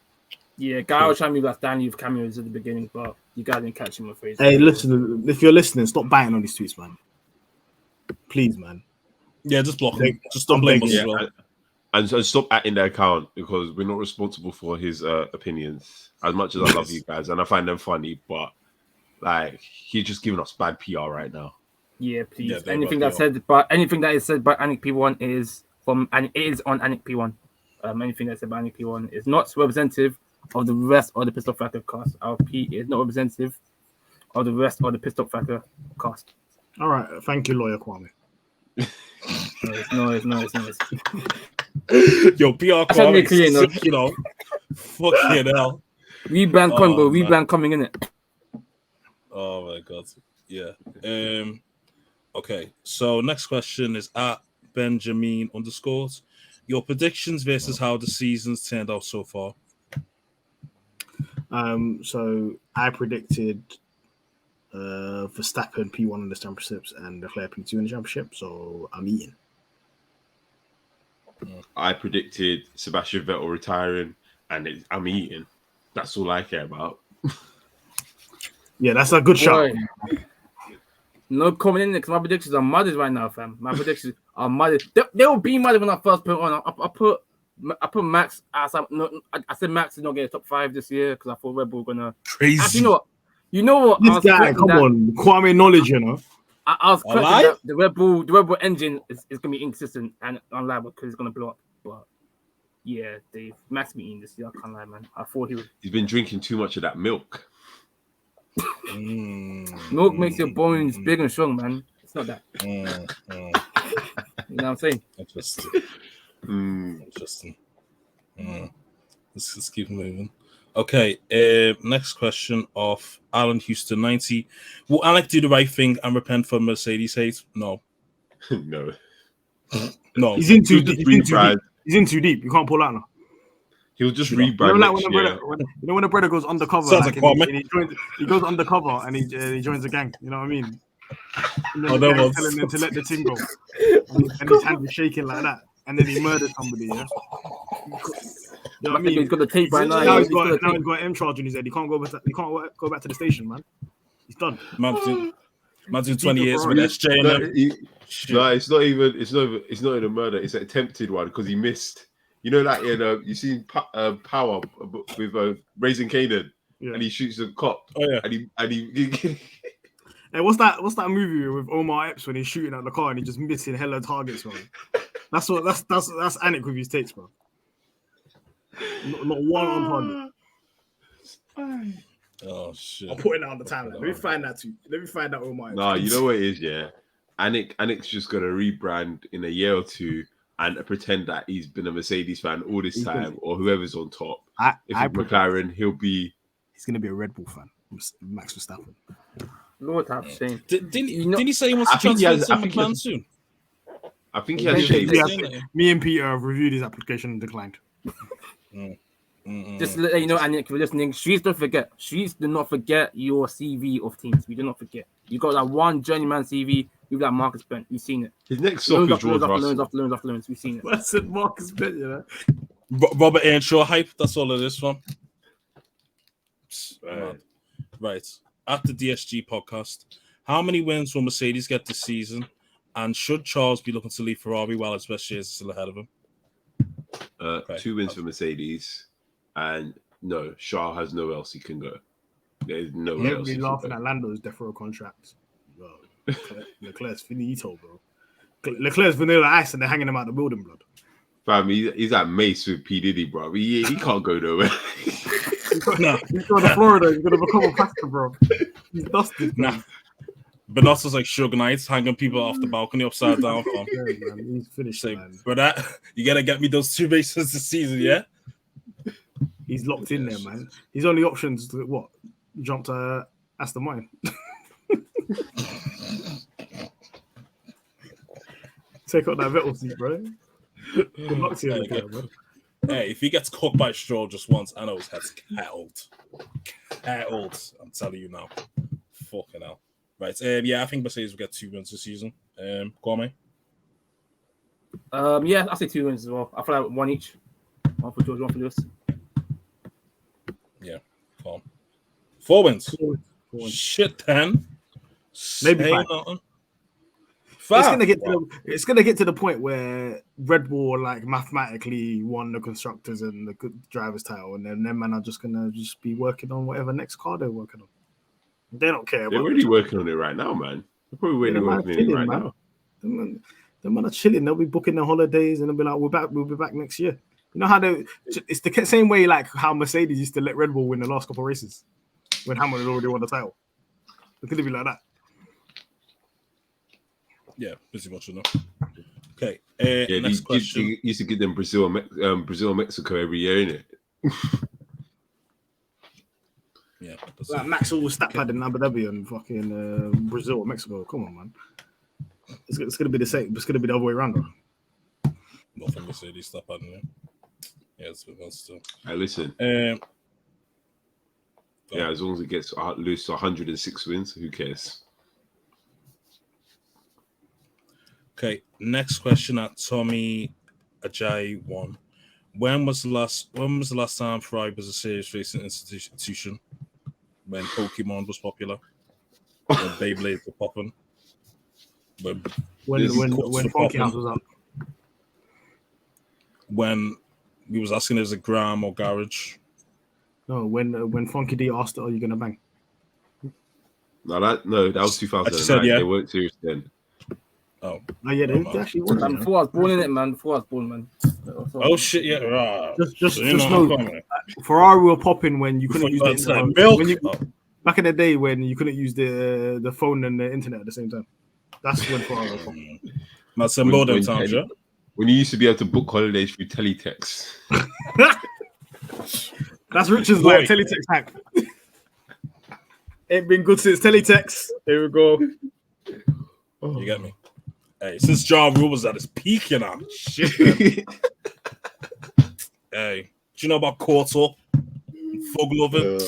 Yeah, Guy was trying to be like Danny with cameos at the beginning, but you guys didn't catch him, I'm afraid. Hey, listen, if you're listening, stop biting on these tweets, man. Please, man. Yeah, just block him. Just don't blame us as well. And stop atting their account, because we're not responsible for his opinions. As much as I love you guys and I find them funny, but like he's just giving us bad PR right now. Yeah, please. Yeah, anything that is said by Anik P1 is from, and it is on Anik P1. Anything that's said by Anik P1 is not representative of the rest of the Pitstop Fracas cast. Our P is not representative of the rest of the Pitstop Fracas cast. All right, thank you, lawyer Kwame. Nice. Yo, PR Kwame, sick, you know. Fucking hell. Rebrand combo, rebrand coming in it. Oh my god. Yeah. Okay. So next question is at Benjamin _. Your predictions versus how the season's turned out so far. So I predicted Verstappen P1 in the championships and Leclerc P2 in the championship. So I'm eating. I predicted Sebastian Vettel retiring, and I'm eating. That's all I care about. Yeah, that's a good shot. No coming in because my predictions are mudded right now, fam. My predictions are mudded. They will be mudded when I first put it on. I put Max. I said Max is not getting top 5 this year because I thought Red Bull gonna Crazy. Actually, you know what? This guy, come on, Kwame knowledge, you know. I was correct that the Red Bull engine is gonna be inconsistent and unreliable because it's gonna blow up. But yeah, Dave, Max be eating this year. I can't lie, man. I thought he's been drinking too much of that milk. Milk makes your bones big and strong, man. It's not that. You know what I'm saying? Interesting. Let's keep moving. Okay, next question of Alan Houston 90. Will Alec do the right thing and repent for Mercedes hate? No. No. No. He's in too deep. He's in too deep. You can't pull out now. He'll just rebrand next year. When a brother goes undercover, he goes undercover and he joins the gang. You know what I mean? And then the gang's telling him to let the team go, and his hand is shaking like that, and then he murders somebody. Yeah. You know what I mean? He's got the tape right now. Now he's got M charge on his head. He can't go back. He can't go back to the station, man. He's done. Man's in 20 years with SJ. No, it's not even a murder. It's an attempted one because he missed. You know, like you seen Power with Raising Canaan, and he shoots a cop. Oh yeah, and he Hey, what's that movie with Omar Epps when he's shooting at the car and he's just missing hella targets, man? That's Anik with his takes, bro. Not one on target. Oh shit! I'm putting that on the timeline. Let me find that too. Let me find that Omar Epps. Nah, you know what it is, yeah. Anik's just gonna rebrand in a year or two and pretend that he's been a Mercedes fan all this time, or whoever's on top. If it's McLaren, he's gonna be a Red Bull fan. Max Verstappen. Lord have shame. Didn't he say he wants to transfer to McLaren soon? I think he has shame. Me and Peter have reviewed his application and declined. Just to let you know, and if you're listening, Streets do not forget your CV of teams. We do not forget. You got that one journeyman CV. You've got Marcus Bent. We've seen it. His next stop is George Russell. Loans. We've seen it. I said Marcus Bent, you know. Robert Earnshaw hype. That's all it is from. Right. At the DSG podcast, how many wins will Mercedes get this season? And should Charles be looking to leave Ferrari while his best years are still ahead of him? 2 wins for Mercedes. And no, Charles has nowhere else he can go. There's nowhere else. Everybody laughing at Lando's death row contract. Leclerc's finito, bro. Leclerc's vanilla ice and they're hanging him out the building, blood. Fam, he's at Mace with P. Diddy, bro. He can't go nowhere. He's going to Florida. He's going to become a pastor, bro. He's dusted. Nah. Bonotto's like Suge Knight, hanging people off the balcony upside down. Fam. Yeah, man. He's finished, man. But you got to get me those 2 races this season, yeah? He's locked in there, man. His only options to what? Jump to Aston Martin. Take out that Vettel seat, bro. Good luck to you, bro. Hey, if he gets caught by Stroll just once, I know his head's kettled. I'm telling you now. Fucking hell. Right. Yeah, I think Mercedes will get 2 wins this season. Kwame? Yeah, I'll say 2 wins as well. I feel like 1 each. 1 for George, 1 for Lewis. Yeah, calm. 4 wins. 4 wins. Shit, 10. Maybe 5. It's gonna get to the point where Red Bull like mathematically won the constructors and the drivers title, and then them man are just gonna be working on whatever next car they're working on. They don't care. They're already working on it right now, man. They're probably working on it right now. Them man are chilling. They'll be booking their holidays and they'll be like, We'll be back next year. You know how it's the same way like how Mercedes used to let Red Bull win the last couple of races when Hamilton had already won the title. It's gonna be like that. Yeah, pretty much enough. Okay. Next question. You used to get them Brazil, Mexico every year, innit? Yeah. Like Max always stat pad in Abu Dhabi and fucking Brazil or Mexico. Come on, man. It's gonna be the same. It's gonna be the other way around, though. Nothing Mercedes stat pad, yeah. Yeah, it's still. Hey, listen. Yeah, as long as it gets loose to 106 wins, who cares? Okay, next question at Tommy Ajayi 1. When was the last time Ferrari was a serious racing institution? When Pokemon was popular? When Beyblades were popping? When Funky House was up. When we was asking if there's a gram or garage? No, when Funky D asked, "Are you gonna bang?" No, that was 2009. Said, yeah. They weren't serious then. Oh yeah, they actually was. Man, before I was born in it, man. Before I was born, man. Oh shit, yeah, right. Just know, Ferrari were popping when you couldn't use the internet. Milk. Back in the day when you couldn't use the phone and the internet at the same time. That's when Ferrari were popping. That's some modern times, yeah. When you used to be able to book holidays through teletext. That's Richard's like teletext hack. Ain't been good since teletext. Here we go. You get me? Hey, since Ja Rule was at his peak, you know. Shit. Hey, do you know about Quarter? Fog loving?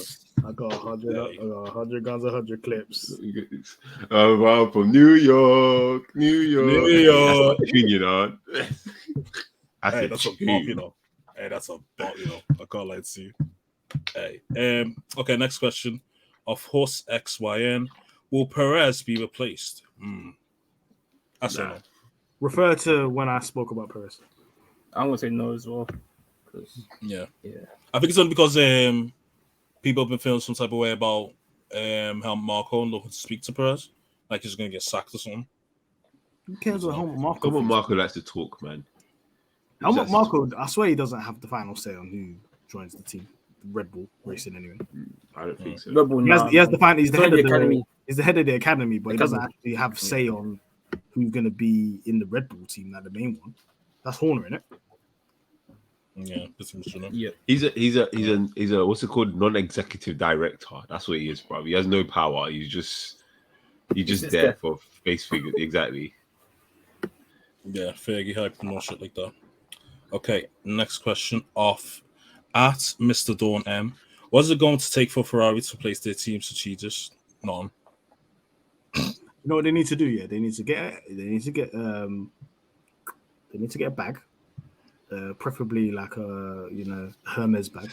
I got 100 guns, 100 clips. I'm from New York. You know. Hey, that's a bop, you know. Hey, that's a bop, you know. I can't lie to you. Hey, okay, next question. Of Horse XYN, will Perez be replaced? That's no. Refer to when I spoke about Perez. I'm gonna say no as well. Yeah. I think it's only because people have been feeling some type of way about how Marco looking to speak to Perez, like he's gonna get sacked or something. Who cares what Helmut Marko? Helmut Marko likes to talk, man. Helmut Marko, I swear he doesn't have the final say on who joins the team. Red Bull Racing, anyway. I don't think so. Red Bull, he has the final. He's the head of the academy. He's the head of the academy, but he doesn't actually have say on who's going to be in the Red Bull team, not the main one. That's Horner, isn't it? Yeah, that's yeah. He's a what's it called? Non-executive director. That's what he is, bro. He has no power. He's just there for face figures. Exactly. Yeah, Fergie hype and all shit like that. Okay, next question off at Mr. Dawn M. What is it going to take for Ferrari to replace their team strategist? None. You know what they need to do? Yeah, they need to get a bag, preferably like a Hermes bag,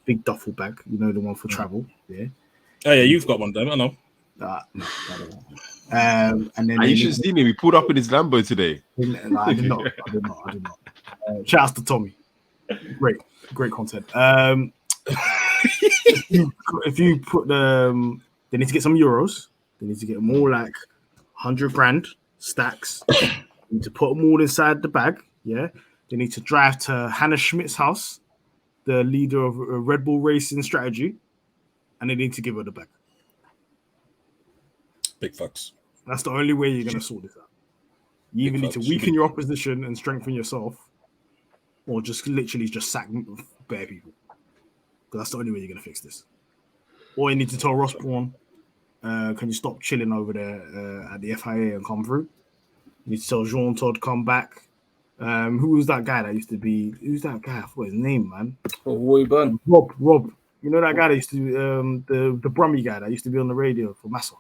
big duffel bag, the one for travel. Yeah. Oh yeah, you've got one, damn it, I know. No, I don't know. And then you should have seen him. He pulled up in his Lambo today. No, I did not. Shout out to Tommy. Great content. If you put they need to get some euros. They need to get more like 100 grand stacks. They need to put them all inside the bag. Yeah. They need to drive to Hannah Schmidt's house, the leader of Red Bull Racing Strategy, and they need to give her the bag. Big fucks. That's the only way you're going to sort this out. You either need to weaken your opposition and strengthen yourself, or just literally just sack bare people. Because that's the only way you're going to fix this. Or you need to tell Ross Brawn, can you stop chilling over there at the FIA and come through? You need to tell Jean Todt come back. Who was that guy that used to be? Who's that guy? I forgot his name, man. Roy Byrne. Rob. You know that guy that used to the Brummy guy that used to be on the radio for Massa.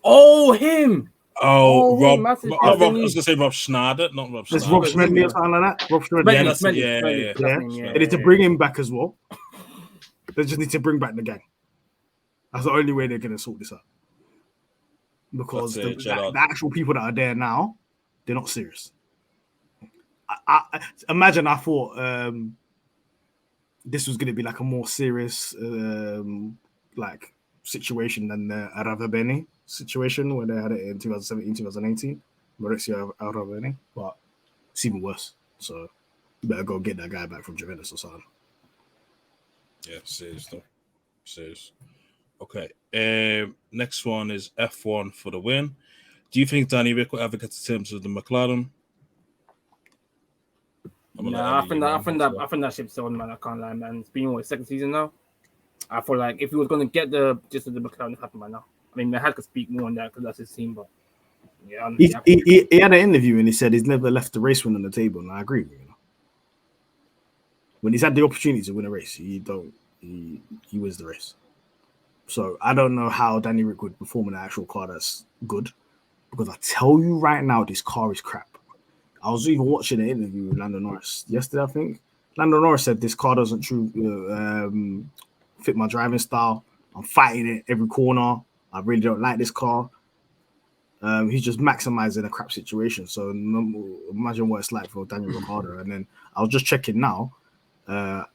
Oh, him. Rob. I was going to say Rob Schneider, not Rob Schneider. It's Rob Schmedley or something like that. Rob Schmedley. Yeah. They need to bring him back as well. They just need to bring back the gang. That's the only way they're going to sort this out. Because the actual people that are there now, they're not serious. I imagine I thought this was going to be like a more serious like situation than the Aravabeni situation where they had it in 2017, 2018. Maurizio Aravabeni, but it's even worse. So you better go get that guy back from Juventus or something. Yeah, serious though. Serious. Okay. Next one is F1 for the win. Do you think Danny Rick will ever get to terms with the McLaren? I think that ship's on, man. I can't lie, man. It's been second season now. I feel like if he was going to get the McLaren, it happened by now. I mean, Mahad could speak more on that because that's his team, but yeah. He had an interview and he said he's never left the race win on the table, and I agree with you. When he's had the opportunity to win a race, he don't he wins the race. So I don't know how Danny Rick would perform in an actual car that's good, because I tell you right now, this car is crap. I was even watching an interview with Lando Norris yesterday, I think. Lando Norris said this car doesn't fit my driving style. I'm fighting it every corner. I really don't like this car. He's just maximizing a crap situation. So imagine what it's like for Daniel Ricciardo. And then I was just checking now.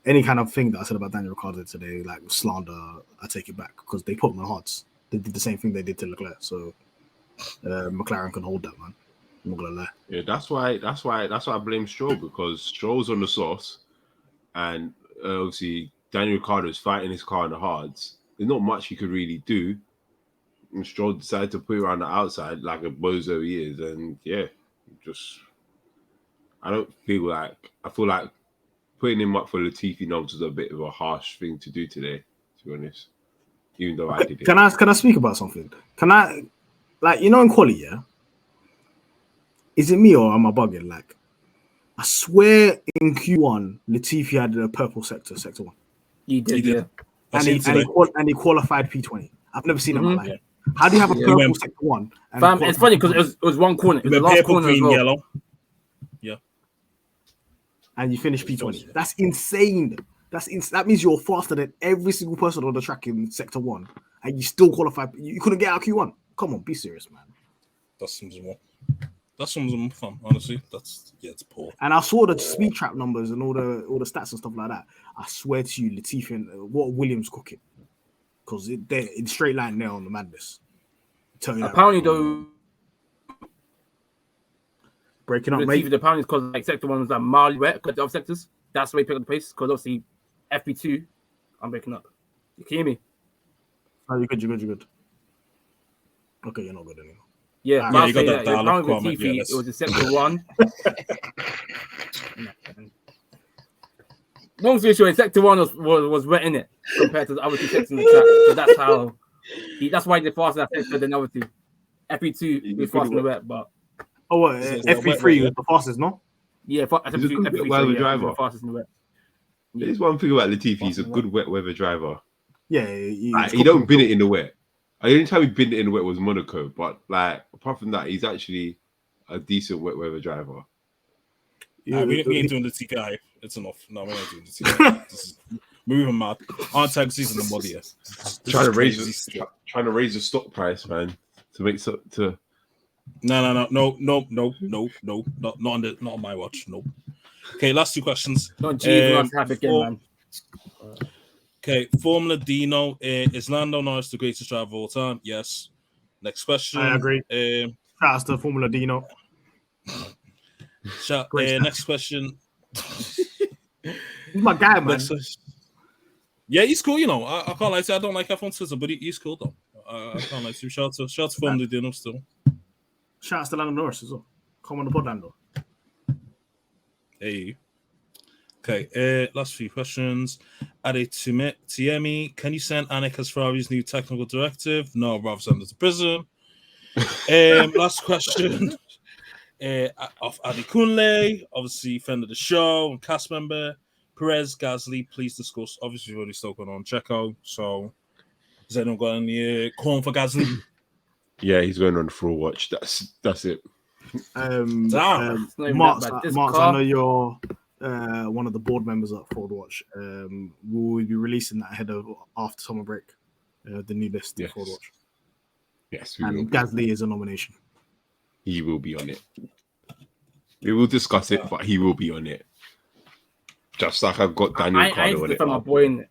Any kind of thing that I said about Daniel Ricciardo today, like slander, I take it back, because they put him on Hards. They did the same thing they did to Leclerc. So McLaren can hold that, man. I'm not gonna lie. Yeah, that's why I blame Stroll, because Stroll's on the sauce, and obviously Daniel Ricciardo is fighting his car in the hards. There's not much he could really do. And Stroll decided to put it around the outside like a bozo he is, and yeah, I feel like putting him up for Latifi numbers was a bit of a harsh thing to do today, to be honest. Even though I did it. Can I speak about something? Can I, like, in quali, yeah? Is it me or am I bugging? Like, I swear in Q1, Latifi had a purple sector 1. He did, yeah. And he qualified P20. I've never seen him in my life. How do you have a purple sector 1? It's funny because it was one corner. It was the last corner as well. Yellow. Yeah. And you finish P20. That's insane. That means you're faster than every single person on the track in sector 1, and you still qualify. You couldn't get out Q1. Come on, be serious, man. That's some fun, honestly. It's poor. And I saw the speed trap numbers and all the stats and stuff like that. I swear to you, Latifi and what Williams cooking, because they're in straight line there on the madness. Apparently, though, breaking up, Latifi, the apparently because like sector 1 was like mildly wet because the other sectors. That's the way he picked up the pace. Because obviously, FP2, I'm breaking up. You can hear me? Oh, you're good. Okay, you're not good anymore. Yeah, you got that dialogue, Kwame. Latifi, it was a sector 1. Long story short, sector 1 was wet in it compared to the other two sectors in the track. So that's how that's why they faster that sector than the other two. FP2 was faster in the wet, but FP3 was the fastest, no? Yeah, FP3 weather driver. The fastest in the wet. Yeah. There's one thing about Latifi, he's a good wet weather driver. Yeah, he don't bin it in the wet. The only time he binned it in the wet was Monaco, but like apart from that, he's actually a decent wet weather driver. Yeah, we ain't doing the TK. It's enough. No, we're not doing the TK. Moving mad. Aren't taxis in the body yet. Trying to raise the stock price, man, to make to. No, not on my watch. No. Okay, last two questions. Don't have again, man. Okay, Formula Dino, is Lando Norris the greatest driver of all time? Yes. Next question. I agree. Shout out to Formula Dino. Next question. He's my guy, man. Yeah, he's cool. I can't lie to you. I don't like F1 Twitter, but he's cool though. I can't lie to you. Shout out to Formula Dino still. Shout out to Lando Norris as well. Come on the pod, Lando. Hey. Okay, last few questions. Ade Tiemi, can you send Anik as Ferrari's new technical directive? No, rather send her to prison. Last question. Of Adi Kunle, obviously friend of the show and cast member. Perez, Gasly, please discuss. Obviously, we've already spoken on Checo. So, has anyone got any corn for Gasly? Yeah, he's going on full watch. That's it. Martz, I know you're one of the board members at Ford Watch. We'll be releasing that ahead of after summer break, the new list of Ford Watch. Yes, and Gasly is a nomination. He will be on it. We will discuss it, but he will be on it. Just like I've got Daniel Ricciardo on it. My boy in it.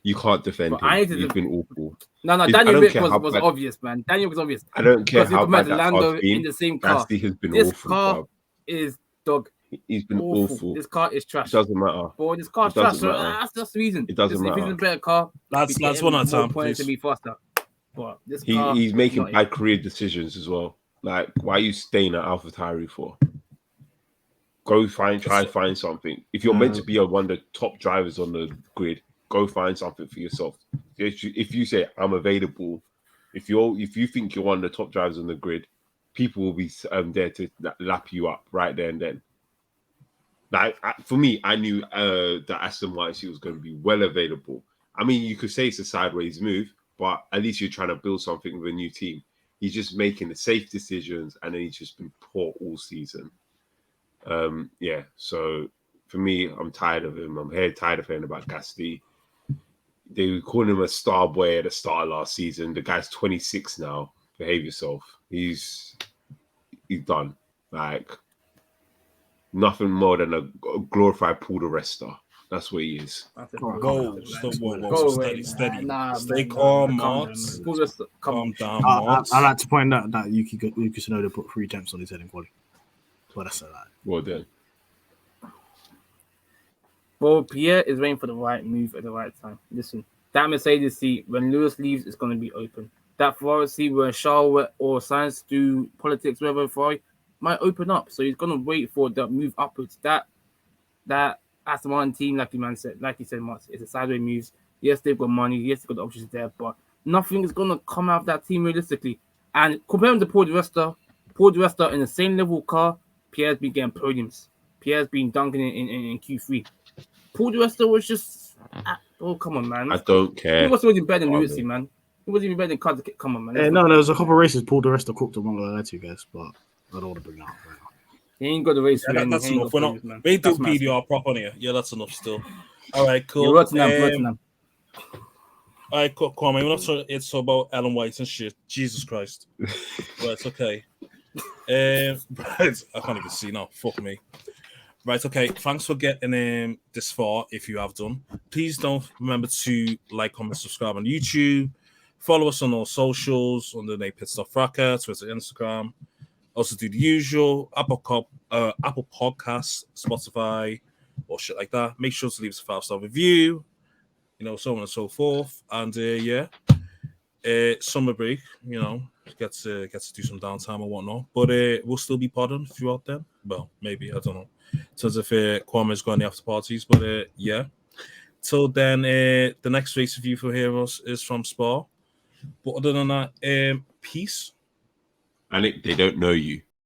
You can't defend him. He's been awful. No, Daniel was obvious, man. Daniel was obvious. I don't care how bad that Lando car's been. In the same car. Gasly has been this awful. Car is dog. He's been awful. This car is trash. It doesn't matter. Boy, this car's trash. So that's the reason. It doesn't matter. If he's a better car, that's one at a time. Point to be faster. But this car, he's making bad career decisions as well. Like, why are you staying at AlphaTauri for? Go try and find something. If you're meant to be one of the top drivers on the grid, go find something for yourself. If you say I'm available, if you think you're one of the top drivers on the grid, people will be there to lap you up right there and then. Like for me, I knew that Aston Martin was going to be well available. I mean, you could say it's a sideways move, but at least you're trying to build something with a new team. He's just making the safe decisions, and then he's just been poor all season. Yeah, so for me, I'm tired of him. I'm tired of hearing about Gasly. They were calling him a star boy at the start of last season. The guy's 26 now. Behave yourself. He's done. Like nothing more than a glorified Paul the Rester. That's what he is. Whoa, steady. Stay calm, Martz. Calm down, Martz. I like to point out that Yuki Tsunoda put 3 temps on his head in quality. Well, that's that. Well done. Well, Pierre is waiting for the right move at the right time. Listen, that Mercedes seat, when Lewis leaves, it's going to be open. That Ferrari seat where Charles or Sainz do politics, whatever, Ferrari might open up. So he's going to wait for the move upwards. That Aston Martin team, like you said, Martz, it's a sideways move. Yes, they've got money. Yes, they've got the options there, but nothing is going to come out of that team realistically. And comparing to Paul di Resta in the same level car, Pierre's been getting podiums. Pierre's been dunking in Q3. Paul di Resta was just... Oh, come on, man. I don't care. He wasn't even better than Lewis, man. He wasn't even better than Carter. Come on, man. Yeah, no, there was a couple of races Paul di Resta cooked among the other two guys, but I don't want to bring that up right now. He ain't got the race. Yeah, that's enough. We do PDR prop on here. Yeah, that's enough still. All right, cool. Rotterdam. All right, Kwame, we're not it's about Ellen White and shit. Jesus Christ. Right, okay. Right, I can't even see now. Fuck me. Right, okay. Thanks for getting this far. If you have done, please don't remember to like, comment, subscribe on YouTube. Follow us on all socials under the name Pitstop Fracas, Twitter, Instagram. Also do the usual Apple Podcasts, Spotify, or shit like that. Make sure to leave us a 5-star review. You know, so on and so forth. And summer break. You know, get to do some downtime or whatnot. But we'll still be podding throughout then. Well, maybe, I don't know. In terms of Kwame's going the after parties, but yeah. Till then, the next race review for Heroes is from Spa. But other than that, peace. And they don't know you.